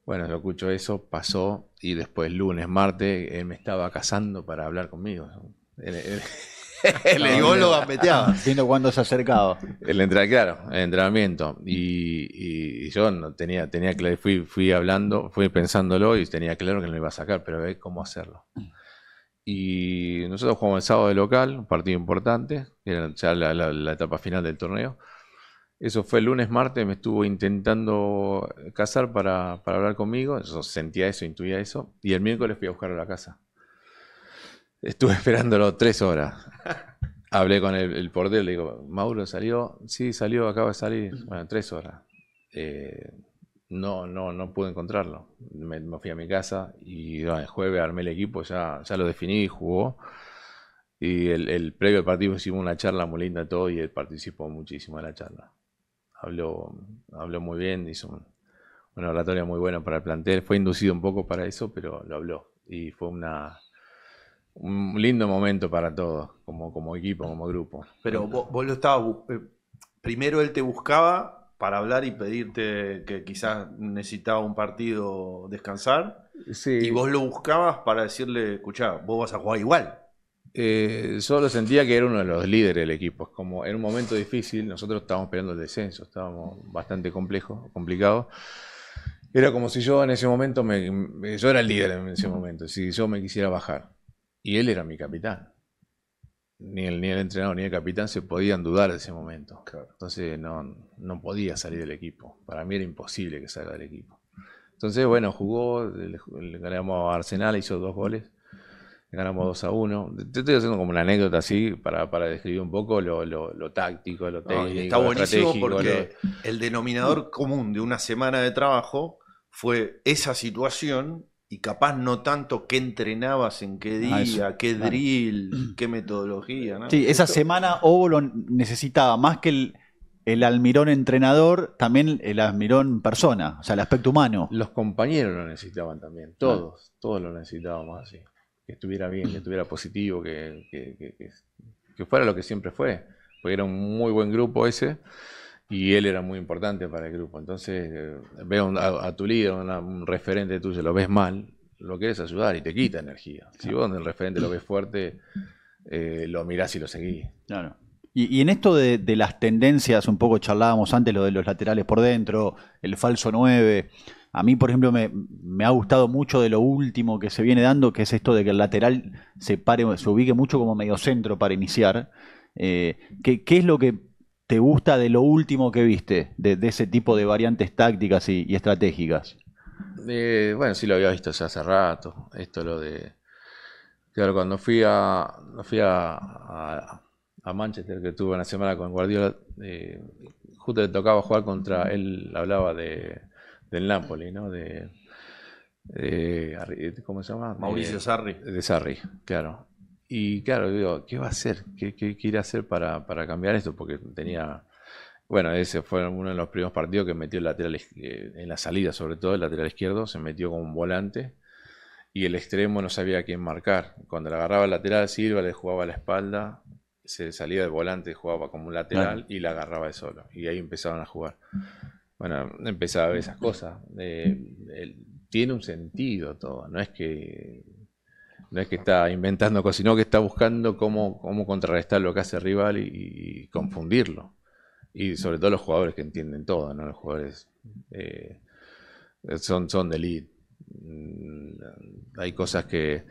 Bueno, yo escucho eso, pasó y después lunes, martes, él me estaba cazando para hablar conmigo. El ególogo gambeteaba. Viendo cuándo se acercaba. El entrenamiento. Y yo no tenía claro, fui hablando, fui pensándolo y tenía claro que no lo iba a sacar, pero a ver cómo hacerlo. Y nosotros jugamos el sábado de local, un partido importante, que era ya la etapa final del torneo. Eso fue el lunes, martes, me estuvo intentando cazar para hablar conmigo, yo sentía eso, intuía eso, y el miércoles fui a buscarlo a la casa. Estuve esperándolo 3 horas. Hablé con el portero, le digo, ¿Mauro salió? Sí, salió, acaba de salir. Bueno, 3 horas. No pude encontrarlo. Me fui a mi casa y bueno, el jueves armé el equipo, ya lo definí y jugó. Y el previo al partido hicimos una charla muy linda todo y él participó muchísimo en la charla. Habló muy bien, hizo una oratoria muy buena para el plantel. Fue inducido un poco para eso, pero lo habló. Y fue un lindo momento para todos, como equipo, como grupo. Pero vos lo estabas... primero él te buscaba para hablar y pedirte que quizás necesitaba un partido descansar. Sí. Y vos lo buscabas para decirle, escuchá, vos vas a jugar igual. Yo lo sentía que era uno de los líderes del equipo. Es como en un momento difícil, nosotros estábamos peleando el descenso, estábamos bastante complicados. Era como si yo en ese momento, yo era el líder en ese momento, si yo me quisiera bajar. Y él era mi capitán. Ni el entrenador ni el capitán se podían dudar de ese momento. Claro. Entonces no podía salir del equipo. Para mí era imposible que salga del equipo. Entonces, bueno, jugó, le ganamos a Arsenal, hizo 2 goles. Ganamos 2-1. Te estoy haciendo como una anécdota así para describir un poco lo táctico, lo técnico. Y está buenísimo porque el denominador común de una semana de trabajo fue esa situación y capaz no tanto qué entrenabas en qué día, qué drill, qué metodología. ¿No? Sí, esa semana Óbolo necesitaba más que el Almirón entrenador, también el Almirón persona, o sea, el aspecto humano. Los compañeros lo necesitaban también, todos lo necesitábamos así. Que estuviera bien, que estuviera positivo, que fuera lo que siempre fue, porque era un muy buen grupo ese y él era muy importante para el grupo. Entonces veo a tu líder, un referente tuyo, lo ves mal, lo quieres ayudar y te quita energía. Si vos el referente lo ves fuerte, lo mirás y lo seguís. Claro. Y en esto de las tendencias, un poco charlábamos antes lo de los laterales por dentro, el falso 9. A mí, por ejemplo, me ha gustado mucho de lo último que se viene dando, que es esto de que el lateral se ubique mucho como mediocentro para iniciar. ¿Qué es lo que te gusta de lo último que viste, de ese tipo de variantes tácticas y estratégicas? Bueno, sí lo había visto ya hace rato. Esto lo de... Claro, cuando fui a Manchester, que tuve una semana con Guardiola, justo le tocaba jugar contra... Él hablaba del Napoli, ¿no? ¿Cómo se llama? Mauricio Sarri. De Sarri, claro. Y claro, digo, ¿qué va a hacer? ¿Qué quiere hacer para cambiar esto? Porque tenía... Bueno, ese fue uno de los primeros partidos que metió el lateral, en la salida sobre todo, el lateral izquierdo, se metió como un volante y el extremo no sabía a quién marcar. Cuando le agarraba el lateral, Silva le jugaba a la espalda, se salía del volante, jugaba como un lateral y la agarraba de solo. Y ahí empezaron a jugar. Bueno, empezaba a ver esas cosas. Tiene un sentido todo, no es que está inventando cosas, sino que está buscando cómo contrarrestar lo que hace el rival y confundirlo. Y sobre todo los jugadores que entienden todo, ¿no? Los jugadores son de elite. Hay cosas que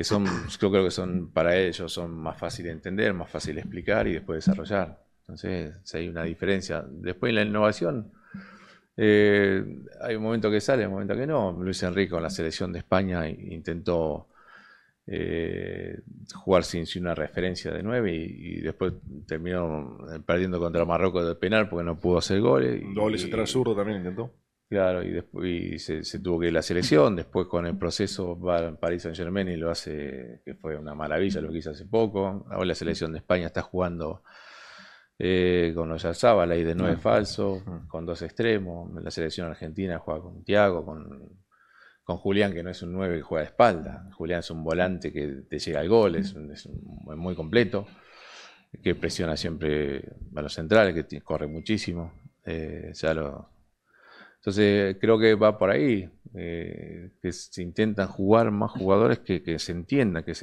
son, yo creo que son para ellos son más fáciles de entender, más fáciles de explicar y después desarrollar. Entonces, hay una diferencia. Después en la innovación Hay un momento que sale, un momento que no. Luis Enrique con la selección de España intentó jugar sin una referencia de 9 y después terminó perdiendo contra Marruecos de penal porque no pudo hacer goles. Doble central zurdo también intentó. Claro, y después se tuvo que ir a la selección. Después con el proceso va al Paris Saint-Germain y lo hace, que fue una maravilla lo que hizo hace poco. Ahora la selección de España está jugando con Oyarzabal ahí de 9 falso, con 2 extremos. La selección argentina juega con Thiago, con Julián, que no es un 9 que juega de espalda. Julián es un volante que te llega al gol, es muy completo, que presiona siempre a los centrales, que corre muchísimo. Entonces creo que va por ahí, que se intentan jugar más jugadores que se entiendan, que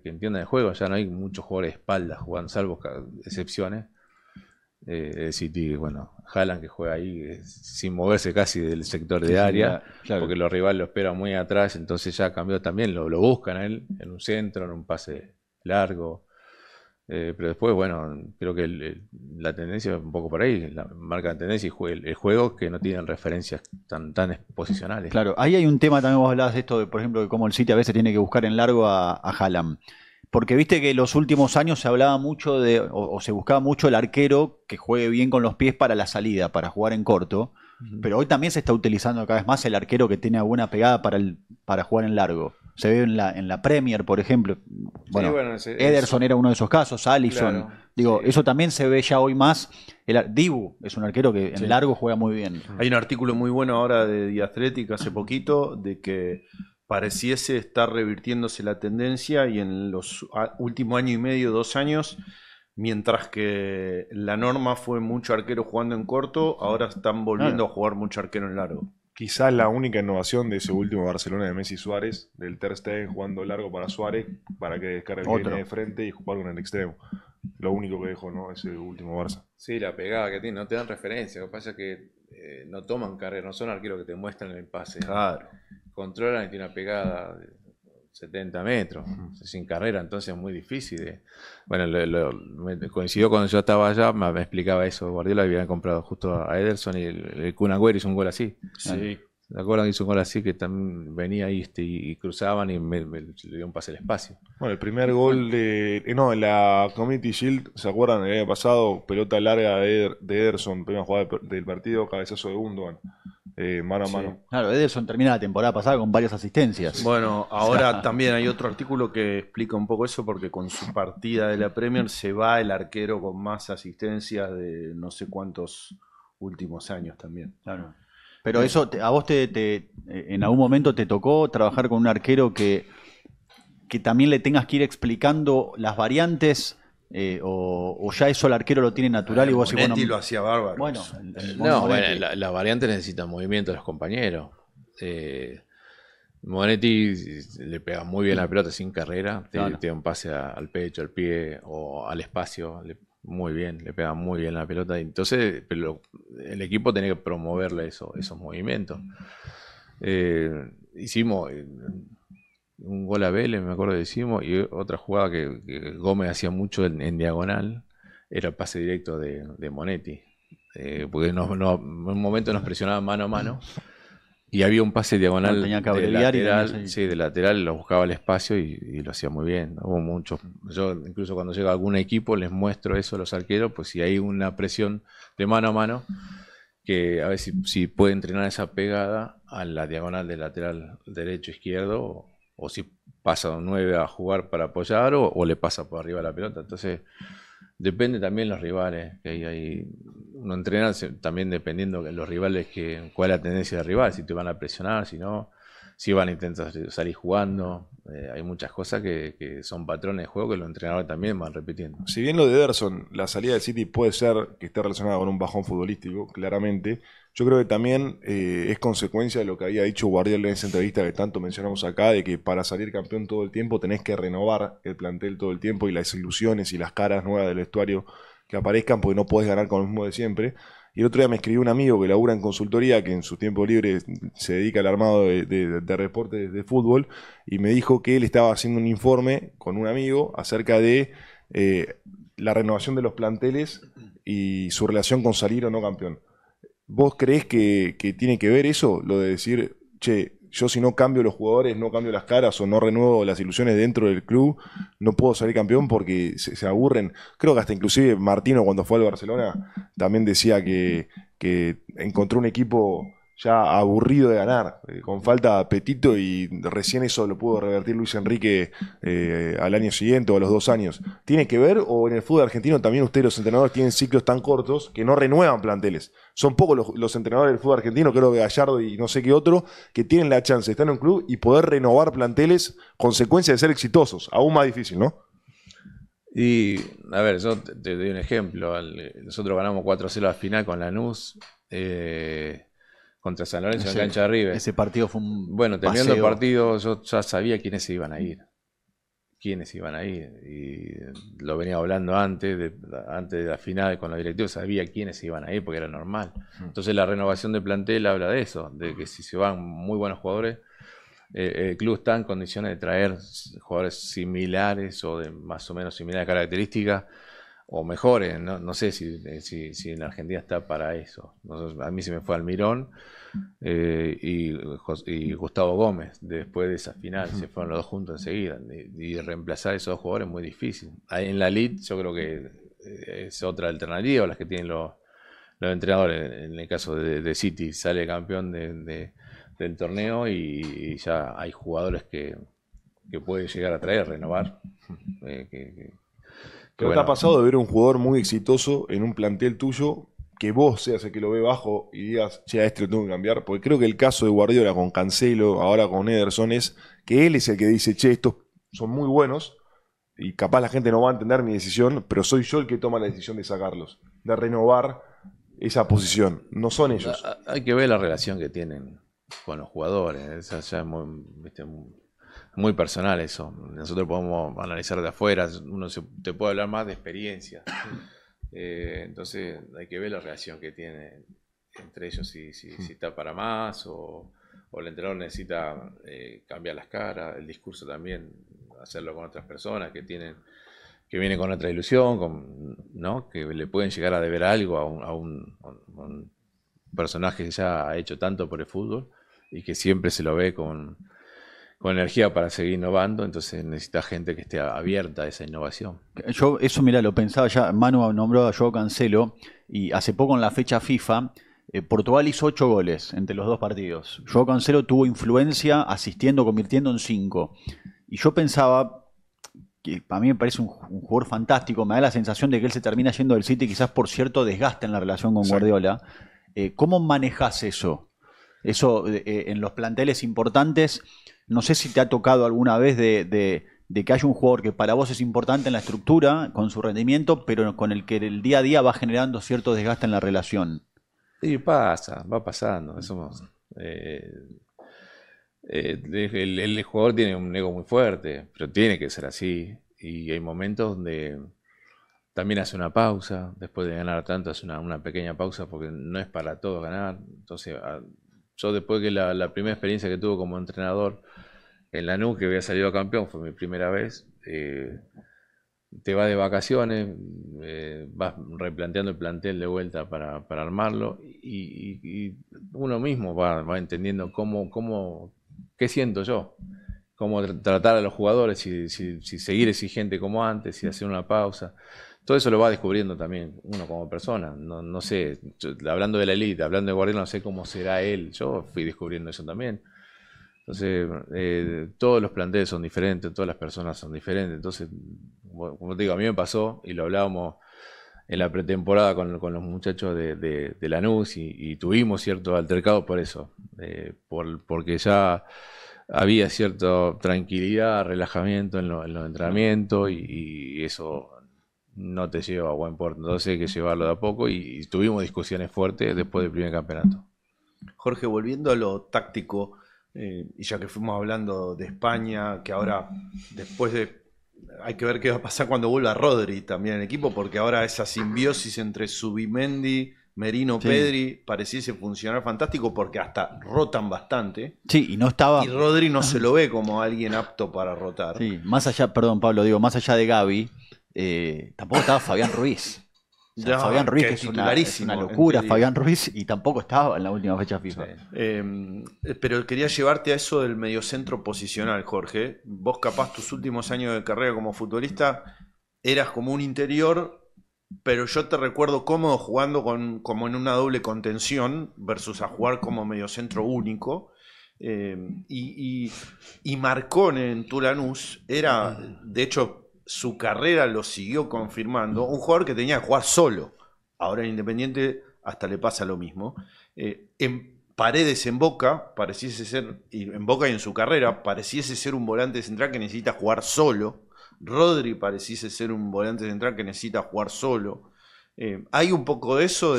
entiendan el juego. Ya no hay muchos jugadores de espalda jugando, salvo excepciones. El City, bueno, Haaland que juega ahí sin moverse casi del sector de área, claro, porque los rivales lo esperan muy atrás, entonces ya cambió también, lo buscan a él en un centro, en un pase largo. Pero después, bueno, creo que la tendencia es un poco por ahí, la marca de tendencia y el juego que no tienen referencias tan posicionales. Claro, ahí hay un tema también, vos hablabas de esto, de, por ejemplo, de cómo el City a veces tiene que buscar en largo a Haaland. Porque viste que en los últimos años se hablaba mucho o se buscaba mucho el arquero que juegue bien con los pies para la salida, para jugar en corto. Pero hoy también se está utilizando cada vez más el arquero que tiene alguna pegada para jugar en largo. Se ve en la Premier, por ejemplo. Bueno, Ederson era uno de esos casos, Alisson. Claro, digo, eso también se ve ya hoy más. Dibu es un arquero que en largo juega muy bien. Hay un artículo muy bueno ahora de The Athletic hace poquito de que pareciese estar revirtiéndose la tendencia y en los últimos año y medio, 2 años, mientras que la norma fue mucho arquero jugando en corto, ahora están volviendo a jugar mucho arquero en largo. Quizás la única innovación de ese último Barcelona de Messi y Suárez, del Ter Stegen jugando largo para Suárez, para que descargue el que viene de frente y jugar con el extremo. Lo único que dejó, ¿no? Ese último Barça. Sí, la pegada que tiene, no te dan referencia. Lo que pasa es que no toman carrera, no son arqueros que te muestran el pase. Claro. Controlan y tiene una pegada de 70 metros, sin carrera, entonces es muy difícil. Bueno, me coincidió cuando yo estaba allá, me explicaba eso. Guardiola había comprado justo a Ederson y el Kun Agüero hizo un gol así. Sí. ¿Se acuerdan que hizo un gol así que también venía ahí y cruzaban y le dio un pase al espacio? Bueno, el primer gol en la Community Shield, ¿se acuerdan? El año pasado, pelota larga de Ederson, primera jugada del partido, cabezazo de Gundogan. Mano a mano. Claro, Ederson termina la temporada pasada con varias asistencias. Bueno, ahora también hay otro artículo que explica un poco eso, porque con su partida de la Premier se va el arquero con más asistencias de no sé cuántos últimos años también. Claro. Pero eso, a vos en algún momento te tocó trabajar con un arquero que también le tengas que ir explicando las variantes. O ya eso el arquero lo tiene natural y vos decís, bueno, lo hacía bárbaro. Bueno, la variante necesita movimiento de los compañeros. Monetti le pega muy bien la pelota sin carrera, claro. Tiene un pase al pecho, al pie o al espacio, muy bien, le pega muy bien la pelota. Entonces, pero el equipo tiene que promoverle esos movimientos. Hicimos un gol a Vélez, me acuerdo que hicimos, y otra jugada que Gómez hacía mucho en diagonal, era el pase directo de Monetti. Porque en un momento nos presionaba mano a mano, y había un pase diagonal de lateral, lo buscaba el espacio y lo hacía muy bien. Hubo muchos. Yo, incluso cuando llega a algún equipo, les muestro eso a los arqueros, pues si hay una presión de mano a mano, que a ver si puede entrenar esa pegada a la diagonal del lateral derecho-izquierdo, o si pasa un 9 a jugar para apoyar o le pasa por arriba la pelota. Entonces depende también los rivales, que hay uno entrena también dependiendo de los rivales, cuál es la tendencia del rival, si te van a presionar, si no, si van a intentar salir jugando. Hay muchas cosas que son patrones de juego que los entrenadores también van repitiendo. Si bien lo de Ederson, la salida del City puede ser que esté relacionada con un bajón futbolístico, claramente, yo creo que también es consecuencia de lo que había dicho Guardiola en esa entrevista que tanto mencionamos acá, de que para salir campeón todo el tiempo tenés que renovar el plantel todo el tiempo y las ilusiones y las caras nuevas del vestuario que aparezcan, porque no podés ganar con lo mismo de siempre. Y el otro día me escribió un amigo que labura en consultoría, que en su tiempo libre se dedica al armado de reportes de fútbol, y me dijo que él estaba haciendo un informe con un amigo acerca de la renovación de los planteles y su relación con salir o no campeón. ¿Vos creés que tiene que ver eso? Lo de decir, che, yo si no cambio los jugadores, no cambio las caras o no renuevo las ilusiones dentro del club, no puedo salir campeón porque se aburren. Creo que hasta inclusive Martino cuando fue al Barcelona también decía que encontró un equipo ya aburrido de ganar, con falta de apetito, y recién eso lo pudo revertir Luis Enrique al año siguiente o a los 2 años. ¿Tiene que ver o en el fútbol argentino también ustedes los entrenadores tienen ciclos tan cortos que no renuevan planteles? Son pocos los entrenadores del fútbol argentino, creo que Gallardo y no sé qué otro, que tienen la chance de estar en un club y poder renovar planteles, consecuencia de ser exitosos. Aún más difícil, ¿no? Y, a ver, yo te doy un ejemplo. Nosotros ganamos 4-0 la final con Lanús. Contra San Lorenzo en cancha de River. Ese partido fue un Bueno, terminando el paseo. partido, yo ya sabía quiénes se iban a ir. Quiénes iban a ir. Y lo venía hablando antes de la final con los directivos, sabía quiénes se iban a ir porque era normal. Entonces la renovación de plantel habla de eso, de que si se van muy buenos jugadores, el club está en condiciones de traer jugadores similares o de más o menos similares características o mejores. No sé si en Argentina está para eso. A mí se me fue Almirón y Gustavo Gómez después de esa final. Se fueron los dos juntos enseguida. Y reemplazar a esos dos jugadores es muy difícil. En la Elite yo creo que es otra alternativa, las que tienen los entrenadores. En el caso de City, sale campeón del torneo y ya hay jugadores que puede llegar a traer, renovar. ¿Pero te ha pasado de ver un jugador muy exitoso en un plantel tuyo, que vos seas el que lo ve bajo y digas, che, a este lo tengo que cambiar? Porque creo que el caso de Guardiola con Cancelo, ahora con Ederson, es que él es el que dice, che, estos son muy buenos y capaz la gente no va a entender mi decisión, pero soy yo el que toma la decisión de sacarlos, de renovar esa posición. No son ellos. Hay que ver la relación que tienen con los jugadores. Esa ya es muy personal eso. Nosotros podemos analizar de afuera, uno te puede hablar más de experiencia. Entonces hay que ver la relación que tiene entre ellos, si está para más o el entrenador necesita cambiar las caras, el discurso también, hacerlo con otras personas que vienen con otra ilusión, ¿no? Que le pueden llegar a deber algo a un personaje que ya ha hecho tanto por el fútbol y que siempre se lo ve con energía para seguir innovando. Entonces necesita gente que esté abierta a esa innovación. Yo eso, mira, lo pensaba ya. Manu nombró a Joao Cancelo y hace poco en la fecha FIFA Portugal hizo 8 goles entre los 2 partidos. Joao Cancelo tuvo influencia asistiendo, convirtiendo en 5. Y yo pensaba que a mí me parece un jugador fantástico. Me da la sensación de que él se termina yendo del City quizás por cierto desgaste en la relación con Guardiola. ¿Cómo manejás eso? Eso en los planteles importantes. No sé si te ha tocado alguna vez de que haya un jugador que para vos es importante en la estructura, con su rendimiento, pero con el que el día a día va generando cierto desgaste en la relación. Sí, va pasando. El jugador tiene un ego muy fuerte, pero tiene que ser así. Y hay momentos donde también hace una pausa, después de ganar tanto hace una pequeña pausa porque no es para todos ganar. Entonces, yo después que la primera experiencia que tuve como entrenador en Lanús, que había salido campeón, fue mi primera vez, te vas de vacaciones, vas replanteando el plantel de vuelta para armarlo y uno mismo va entendiendo qué siento yo, cómo tratar a los jugadores, si seguir exigente como antes, si hacer una pausa. Todo eso lo va descubriendo también uno como persona. No sé, hablando de la Elite, hablando de Guardiola, no sé cómo será él. Yo fui descubriendo eso también. Entonces, todos los planteles son diferentes, todas las personas son diferentes. Entonces, como te digo, a mí me pasó, y lo hablábamos en la pretemporada con los muchachos de Lanús, y tuvimos cierto altercado por eso. Porque ya había cierta tranquilidad, relajamiento en los entrenamientos, y eso no te lleva a buen puerto. Entonces hay que llevarlo de a poco, y tuvimos discusiones fuertes después del primer campeonato. Jorge, volviendo a lo táctico, y ya que fuimos hablando de España, que ahora hay que ver qué va a pasar cuando vuelva Rodri también en el equipo, porque ahora esa simbiosis entre Zubimendi, Merino, sí, Pedri pareciese funcionar fantástico, porque hasta rotan bastante. Sí, y no estaba. Y Rodri no se lo ve como alguien apto para rotar. Sí, más allá, perdón Pablo, más allá de Gavi, tampoco estaba Fabián Ruiz. O sea, Ya, Fabián Ruiz, que que es es una titularísimo, locura, en teoría. Fabián Ruiz, y tampoco estaba en la última fecha FIFA. Pero quería llevarte a eso del mediocentro posicional, Jorge. Vos capaz tus últimos años de carrera como futbolista eras como un interior, pero yo te recuerdo cómodo jugando como en una doble contención versus a jugar como mediocentro único. Y Marcone en Tulanús era, de hecho, su carrera lo siguió confirmando, un jugador que tenía que jugar solo. Ahora en Independiente hasta le pasa lo mismo. En Paredes en Boca, pareciese ser, y en Boca y en su carrera, pareciese ser un volante central que necesita jugar solo. Rodri pareciese ser un volante central que necesita jugar solo. Hay un poco de eso,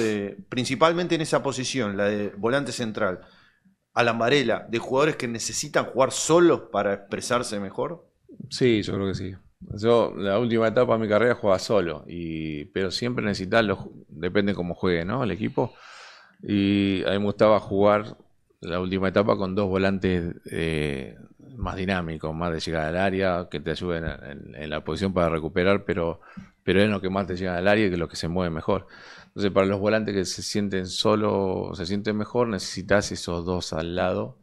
principalmente en esa posición, la de volante central. Alan Varela, de jugadores que necesitan jugar solos para expresarse mejor. Sí, yo creo que sí. Yo, la última etapa de mi carrera jugaba solo, pero siempre necesitas, depende cómo juegue, ¿no? El equipo. Y a mí me gustaba jugar la última etapa con dos volantes más dinámicos, más de llegada al área, que te ayuden en la posición para recuperar, pero es lo que más te llega al área y que es lo que se mueve mejor. Entonces, para los volantes que se sienten solo, se sienten mejor, necesitas esos dos al lado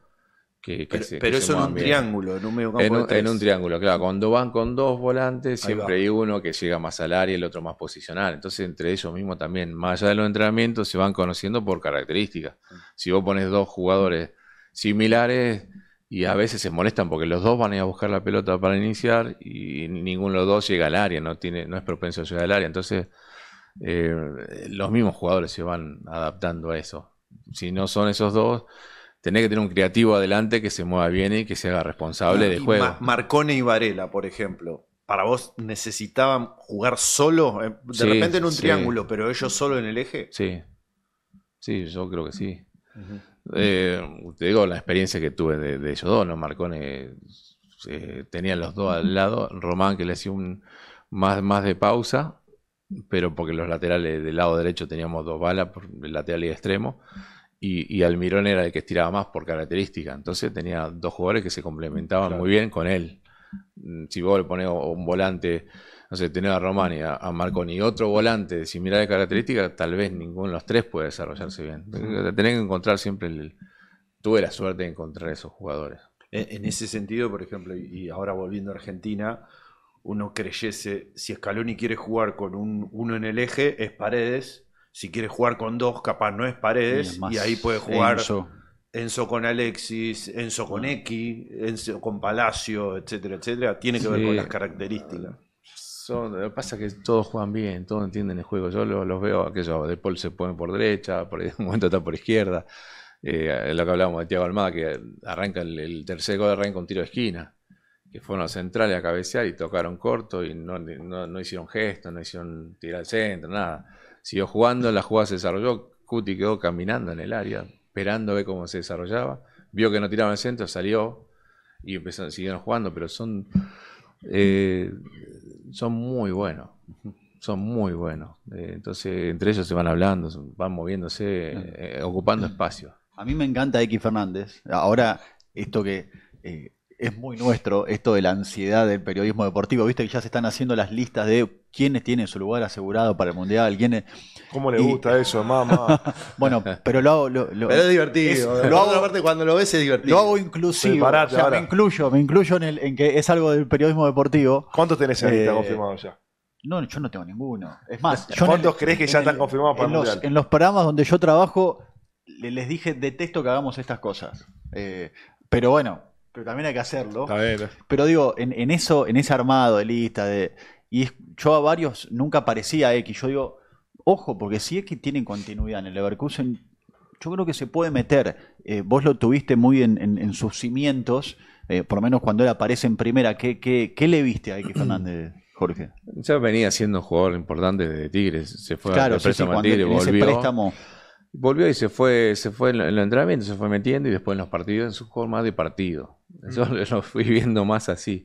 Pero eso en un triángulo, en un medio campo en un triángulo, claro. Cuando van con dos volantes, Ahí siempre va. hay uno que llega más al área y el otro más posicional. Entonces, entre ellos mismos también, más allá de los entrenamientos, se van conociendo por características. Si vos pones dos jugadores similares y a veces se molestan porque los dos van a ir a buscar la pelota para iniciar y ninguno de los dos llega al área, no es propenso a llegar al área. Entonces, los mismos jugadores se van adaptando a eso. Si no son esos dos, tenés que tener un creativo adelante que se mueva bien y que se haga responsable del juego. Marcone y Varela, por ejemplo, ¿para vos necesitaban jugar solo? De Sí, repente en un sí. triángulo, pero ellos solo en el eje. Sí, sí, yo creo que sí. Te digo la experiencia que tuve de ellos dos, ¿no? Marcone tenían los dos al lado, Román que le hacía más de pausa, pero porque los laterales del lado derecho teníamos dos balas, por el lateral y extremo, y Almirón era el que estiraba más por característica, entonces tenía dos jugadores que se complementaban muy bien con él. Si vos le pones un volante, no sé, tenés a Román y a Marconi y otro volante de similares características, tal vez ninguno de los tres puede desarrollarse bien. Tenés que encontrar siempre tuve la suerte de encontrar esos jugadores. En ese sentido, por ejemplo, y ahora volviendo a Argentina, uno creyese, si Scaloni quiere jugar con uno en el eje, es Paredes. Si quiere jugar con dos, capaz no es Paredes. Y ahí puede jugar Enzo con Alexis, Enzo con X, Enzo con Palacio, etcétera, etcétera. Tiene que ver con las características. Lo que pasa es que todos juegan bien, todos entienden el juego. Yo los veo, aquellos de Paul se ponen por derecha, por un momento está por izquierda. Lo que hablábamos de Thiago Almada, que arranca el tercer gol, arranca un tiro de esquina, que fueron los centrales a cabecear y tocaron corto y no hicieron gestos, no hicieron tirar al centro, nada. Siguió jugando, la jugada se desarrolló, Cuti quedó caminando en el área, esperando a ver cómo se desarrollaba, vio que no tiraban al centro, salió y siguieron jugando, pero son muy buenos. Son muy buenos. Entonces, entre ellos se van hablando, van moviéndose, ocupando espacio. A mí me encanta X Fernández. Ahora, esto que es muy nuestro, esto de la ansiedad del periodismo deportivo. Viste que ya se están haciendo las listas de quiénes tienen su lugar asegurado para el Mundial, quiénes... ¿Cómo le gusta eso, mamá? Bueno, pero pero es divertido. Lo hago, aparte, cuando lo ves es divertido. Lo hago inclusivo. O sea, me incluyo en que es algo del periodismo deportivo. ¿Cuántos tenés en lista confirmados ya? No, yo no tengo ninguno. Es más, ¿cuántos crees que ya están confirmados para el Mundial? En los programas donde yo trabajo, les dije, detesto que hagamos estas cosas. Pero bueno, pero también hay que hacerlo. Está bien. Pero digo, en ese armado de lista, yo a varios nunca aparecía X. Yo digo, ojo, porque si X tiene continuidad en el Leverkusen, yo creo que se puede meter. Vos lo tuviste muy en sus cimientos, por lo menos cuando él aparece en primera. ¿Qué le viste a X Fernández, Jorge? Ya venía siendo un jugador importante de Tigres, se fue claro, a préstamo a Tigres, volvió y se fue en los entrenamientos, se fue metiendo y después en los partidos, es un jugador más de partido. Yo lo fui viendo más así.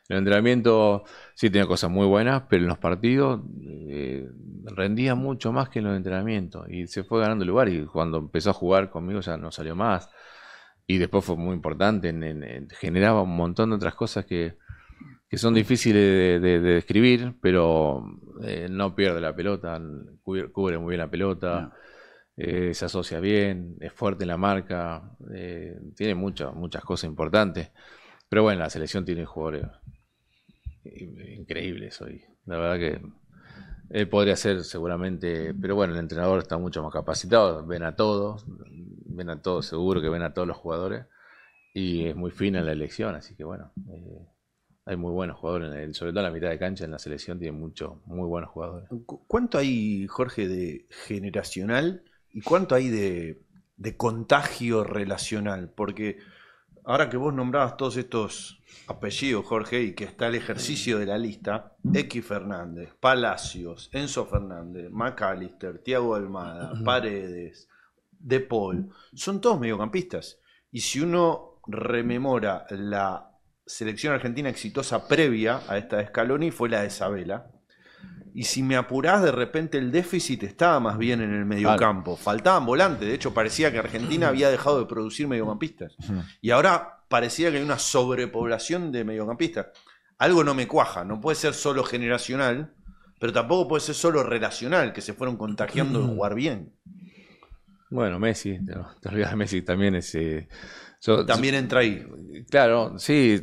En el entrenamiento sí tenía cosas muy buenas, pero en los partidos rendía mucho más que en los entrenamientos y se fue ganando lugar, y cuando empezó a jugar conmigo ya no salió más. Y después fue muy importante, generaba un montón de otras cosas que que son difíciles de describir, pero no pierde la pelota, cubre muy bien la pelota, se asocia bien, es fuerte en la marca, tiene muchas cosas importantes. Pero bueno, la selección tiene jugadores increíbles hoy. La verdad que él podría ser seguramente, pero bueno, el entrenador está mucho más capacitado, ven a todos, seguro que ven a todos los jugadores y es muy fina en la elección, así que bueno, hay muy buenos jugadores, sobre todo en la mitad de cancha en la selección tiene muy buenos jugadores. ¿Cuánto hay, Jorge, de generacional y cuánto hay de contagio relacional? Porque ahora que vos nombrabas todos estos apellidos, Jorge, y que está el ejercicio de la lista, X Fernández, Palacios, Enzo Fernández, McAllister, Thiago Almada, Paredes, De Paul, son todos mediocampistas. Y si uno rememora la selección argentina exitosa previa a esta de Scaloni, fue la de Sabela. Y si me apurás, de repente el déficit estaba más bien en el mediocampo. Faltaban volantes. De hecho, parecía que Argentina había dejado de producir mediocampistas. Y ahora parecía que hay una sobrepoblación de mediocampistas. Algo no me cuaja. No puede ser solo generacional, pero tampoco puede ser solo relacional, que se fueron contagiando de jugar bien. Bueno, Messi, te olvidas de Messi también es... También entra ahí. Claro, sí,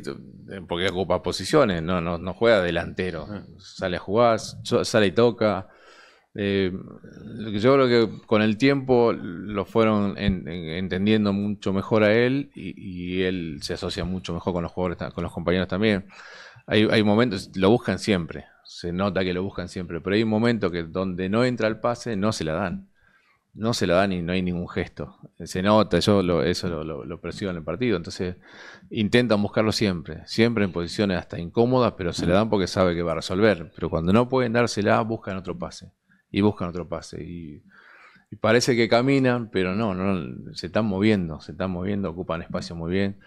porque ocupa posiciones, no juega delantero. Sale a jugar, sale y toca. Yo creo que con el tiempo lo fueron entendiendo mucho mejor a él y él se asocia mucho mejor con los jugadores, con los compañeros también. Hay momentos, lo buscan siempre, se nota que lo buscan siempre, pero hay un momento que donde no entra el pase no se la dan. No se la dan y no hay ningún gesto. Se nota, eso lo percibo en el partido. Entonces intentan buscarlo siempre en posiciones hasta incómodas, pero se la dan porque sabe que va a resolver. Pero cuando no pueden dársela, buscan otro pase. Y parece que caminan, pero no, se están moviendo, ocupan espacio muy bien.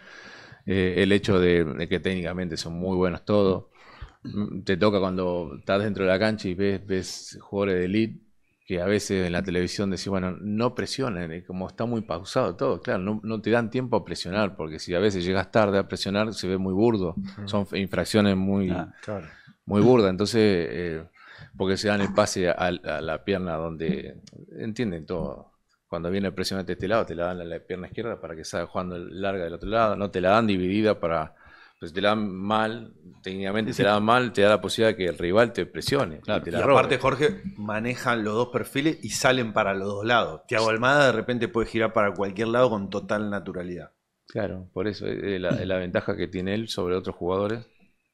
El hecho de que técnicamente son muy buenos todos. Te toca cuando estás dentro de la cancha y ves jugadores de elite que a veces en la televisión decís, bueno, no presionen, como está muy pausado todo, claro, no te dan tiempo a presionar, porque si a veces llegas tarde a presionar, se ve muy burdo, son infracciones muy burdas, entonces, porque se dan el pase a la pierna donde, entienden todo, cuando viene el presionante de este lado, te la dan a la pierna izquierda para que salga jugando larga del otro lado, no te la dan dividida para... Pues te la dan mal, técnicamente te la dan mal, te da la posibilidad de que el rival te presione. Claro, y aparte, Jorge, manejan los dos perfiles y salen para los dos lados. Thiago Almada de repente puede girar para cualquier lado con total naturalidad. Claro, por eso es la ventaja que tiene él sobre otros jugadores,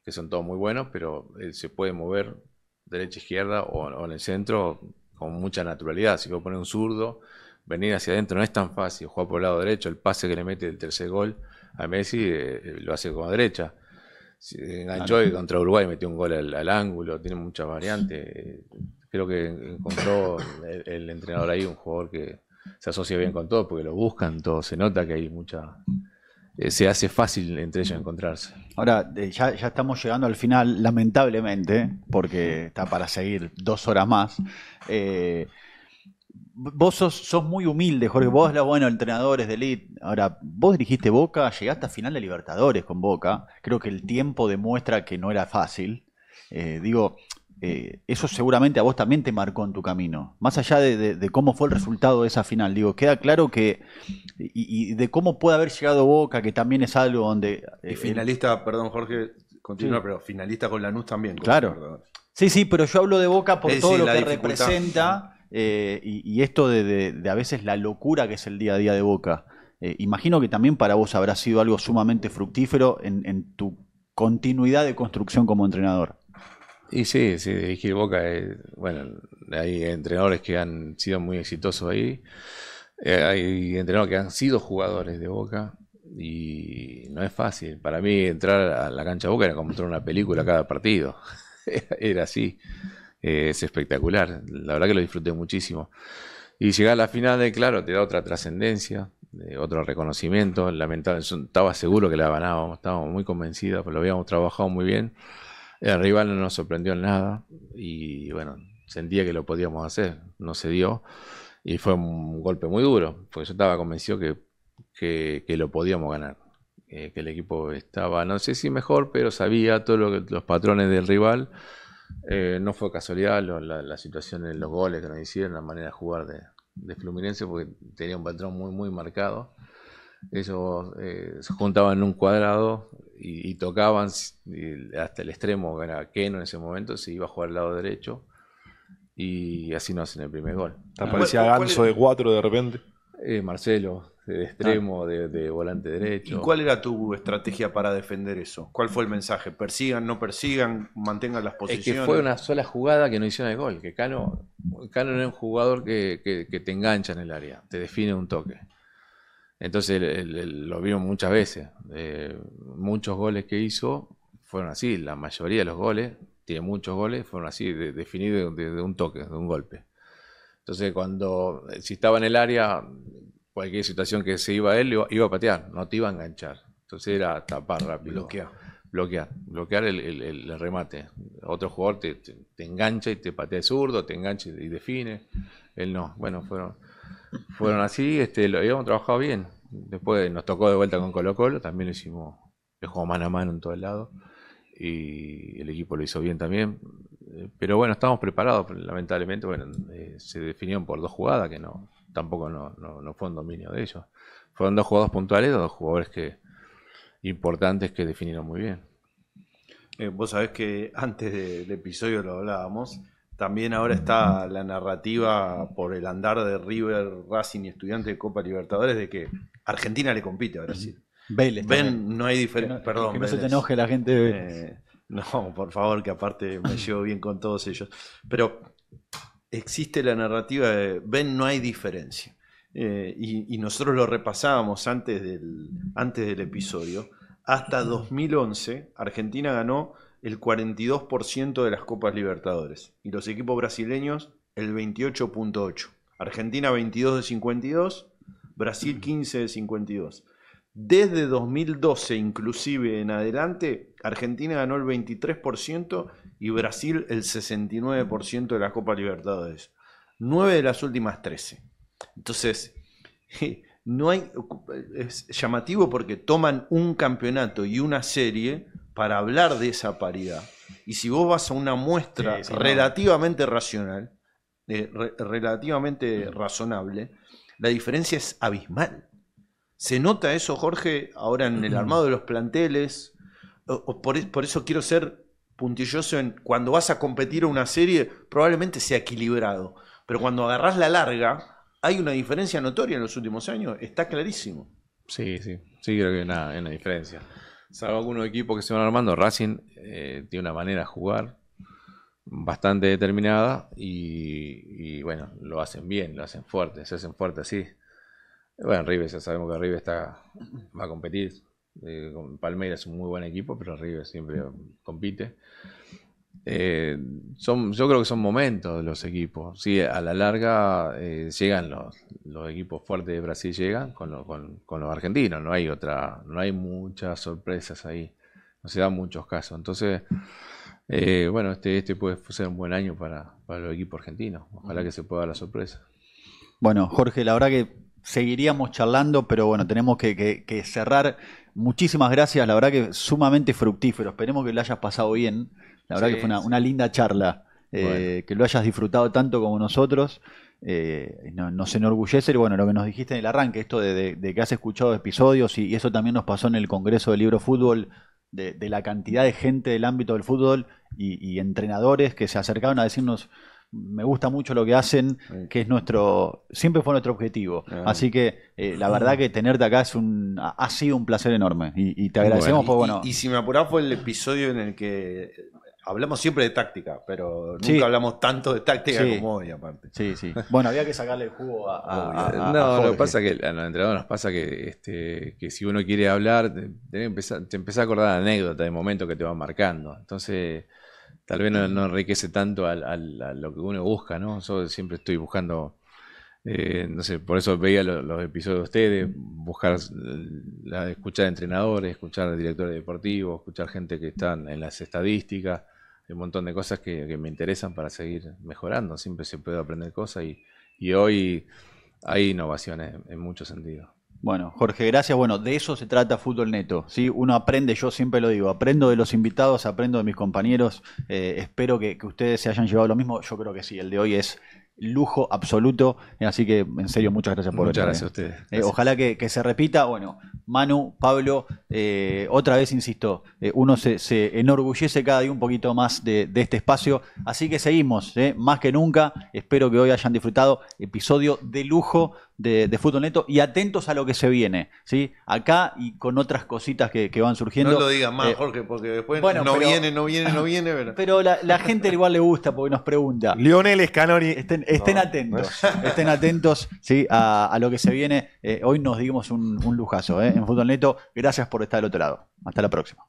que son todos muy buenos, pero él se puede mover derecha, izquierda o en el centro con mucha naturalidad. Si vos pones un zurdo, venir hacia adentro no es tan fácil. Jugar por el lado derecho, el pase que le mete el tercer gol a Messi lo hace con la derecha. Enganchó y contra Uruguay metió un gol al ángulo, tiene muchas variantes. Creo que encontró el entrenador ahí un jugador que se asocia bien con todo porque lo buscan todo. Se nota que hay mucha... se hace fácil entre ellos encontrarse. Ahora, ya estamos llegando al final, lamentablemente, porque está para seguir 2 horas más. Vos sos muy humilde, Jorge. Vos, entrenadores de elite. Ahora, vos dirigiste Boca, llegaste a final de Libertadores con Boca. Creo que el tiempo demuestra que no era fácil. Eso seguramente a vos también te marcó en tu camino. Más allá de cómo fue el resultado de esa final, queda claro que... Y de cómo puede haber llegado Boca, que también es algo donde... y finalista, perdón Jorge, continúa, sí. Pero finalista con Lanús también. Claro. Sí, pero yo hablo de Boca por todo lo que representa... y esto de a veces la locura que es el día a día de Boca. Imagino que también para vos habrá sido algo sumamente fructífero en tu continuidad de construcción como entrenador. Y sí, dirigir Boca, bueno, hay entrenadores que han sido muy exitosos ahí, hay entrenadores que han sido jugadores de Boca y no es fácil. Para mí entrar a la cancha de Boca era como entrar a una película cada partido, era así. Es espectacular, la verdad que lo disfruté muchísimo. Y llegar a la final, claro, te da otra trascendencia, otro reconocimiento. Lamentablemente, estaba seguro que la ganábamos, estábamos muy convencidos, pero lo habíamos trabajado muy bien. El rival no nos sorprendió en nada y bueno, sentía que lo podíamos hacer, no se dio y fue un golpe muy duro, porque yo estaba convencido que lo podíamos ganar. que el equipo estaba, no sé si mejor, pero sabía todos los patrones del rival. No fue casualidad la situación en los goles que nos hicieron, la manera de jugar de Fluminense, porque tenía un patrón muy, muy marcado. Ellos se juntaban en un cuadrado y tocaban hasta el extremo, que era Keno en ese momento, se iba a jugar al lado derecho y así no hacen el primer gol. Te aparecía Ganso de 4 de repente. Marcelo, de extremo, de volante derecho. ¿Y cuál era tu estrategia para defender eso? ¿Cuál fue el mensaje? ¿Persigan, no persigan, mantengan las posiciones? Es que fue una sola jugada que no hicieron el gol. Que Cano era un jugador que te engancha en el área, te define un toque. Entonces lo vimos muchas veces. Muchos goles que hizo fueron así. La mayoría de los goles, tiene muchos goles, fueron así, definidos de un toque, de un golpe. Entonces si estaba en el área, cualquier situación que se iba a él, iba a patear, no te iba a enganchar. Entonces era tapar rápido. Bloquear el remate. Otro jugador te engancha y te patea de zurdo, te engancha y define. Él no. Bueno, fueron así, lo habíamos trabajado bien. Después nos tocó de vuelta con Colo-Colo, también le jugamos mano a mano en todo el lado. Y el equipo lo hizo bien también. Pero bueno, estábamos preparados, pero lamentablemente se definieron por 2 jugadas que tampoco no fue un dominio de ellos. Fueron 2 jugadas puntuales, 2 jugadores importantes que definieron muy bien. Vos sabés que antes del episodio lo hablábamos, también ahora está la narrativa por el andar de River, Racing y Estudiantes de Copa Libertadores de que Argentina le compite a Brasil. Vélez también. No hay diferencia. Perdón, que no se te Vélez. enoje la gente de Vélez. No, por favor, que aparte me llevo bien con todos ellos. Pero existe la narrativa de no hay diferencia. Y nosotros lo repasábamos antes del episodio. Hasta 2011, Argentina ganó el 42% de las Copas Libertadores. Y los equipos brasileños, el 28.8%. Argentina 22 de 52, Brasil 15 de 52. Desde 2012 inclusive en adelante, Argentina ganó el 23% y Brasil el 69% de las Copas Libertadores. 9 de las últimas 13. Entonces, es llamativo porque toman un campeonato y una serie para hablar de esa paridad. Y si vos vas a una muestra relativamente racional, relativamente razonable, la diferencia es abismal. ¿Se nota eso, Jorge, ahora en el armado de los planteles? Por eso quiero ser puntilloso en cuando vas a competir una serie, probablemente sea equilibrado. Pero cuando agarrás la larga, hay una diferencia notoria en los últimos años. Está clarísimo. Sí, creo que hay una diferencia. Salvo algunos equipos que se van armando, Racing tiene una manera de jugar bastante determinada y bueno, lo hacen bien, lo hacen fuerte, se hacen fuerte así. Bueno, River, ya sabemos que River va a competir. Palmeiras es un muy buen equipo, pero River siempre compite. Yo creo que son momentos de los equipos. Sí, a la larga llegan los equipos fuertes de Brasil, llegan con los argentinos. No hay muchas sorpresas ahí. No se dan muchos casos. Entonces, bueno, este puede ser un buen año para los equipos argentinos. Ojalá que se pueda dar la sorpresa. Bueno, Jorge, la verdad que seguiríamos charlando, pero bueno, tenemos que cerrar. Muchísimas gracias, la verdad que sumamente fructífero. Esperemos que lo hayas pasado bien. La verdad que fue una linda charla, bueno. Que lo hayas disfrutado tanto como nosotros. Nos enorgullece, bueno, lo que nos dijiste en el arranque, esto de que has escuchado episodios, y eso también nos pasó en el Congreso del Libro Fútbol, de la cantidad de gente del ámbito del fútbol y entrenadores que se acercaron a decirnos: me gusta mucho lo que hacen, que es siempre fue nuestro objetivo. Así que la verdad que tenerte acá ha sido un placer enorme. Y te agradecemos y si me apurás, fue el episodio en el que hablamos siempre de táctica, pero nunca hablamos tanto de táctica como hoy, aparte. Sí. Bueno, había que sacarle el jugo a no, lo que pasa es que a los entrenadores nos pasa que si uno quiere hablar, te empezás a acordar de anécdotas, de momentos que te van marcando. Entonces, tal vez no enriquece tanto a lo que uno busca, ¿no? Yo siempre estoy buscando, no sé, por eso veía los episodios de ustedes, escuchar entrenadores, escuchar directores deportivos, escuchar gente que está en las estadísticas. Hay un montón de cosas que me interesan para seguir mejorando. Siempre se puede aprender cosas y hoy hay innovaciones en muchos sentidos. Bueno, Jorge, gracias. Bueno, de eso se trata Fútbol Neto, ¿sí? Uno aprende, yo siempre lo digo, aprendo de los invitados, aprendo de mis compañeros. Espero que ustedes se hayan llevado lo mismo. Yo creo que sí, el de hoy es lujo absoluto. Así que, en serio, muchas gracias por Muchas venir. gracias a ustedes. Gracias. Ojalá que se repita. Bueno, Manu, Pablo, otra vez insisto, uno se enorgullece cada día un poquito más de este espacio. Así que seguimos, más que nunca. Espero que hoy hayan disfrutado. Episodio de lujo de Fútbol Neto y atentos a lo que se viene, ¿sí? Acá y con otras cositas que van surgiendo. No lo digas más, Jorge, porque después bueno, no pero, viene. Pero la gente igual le gusta porque nos pregunta. Lionel Scanoni. Estén atentos, ¿sí? a lo que se viene. Hoy nos dimos un lujazo en Fútbol Neto. Gracias por estar del otro lado. Hasta la próxima.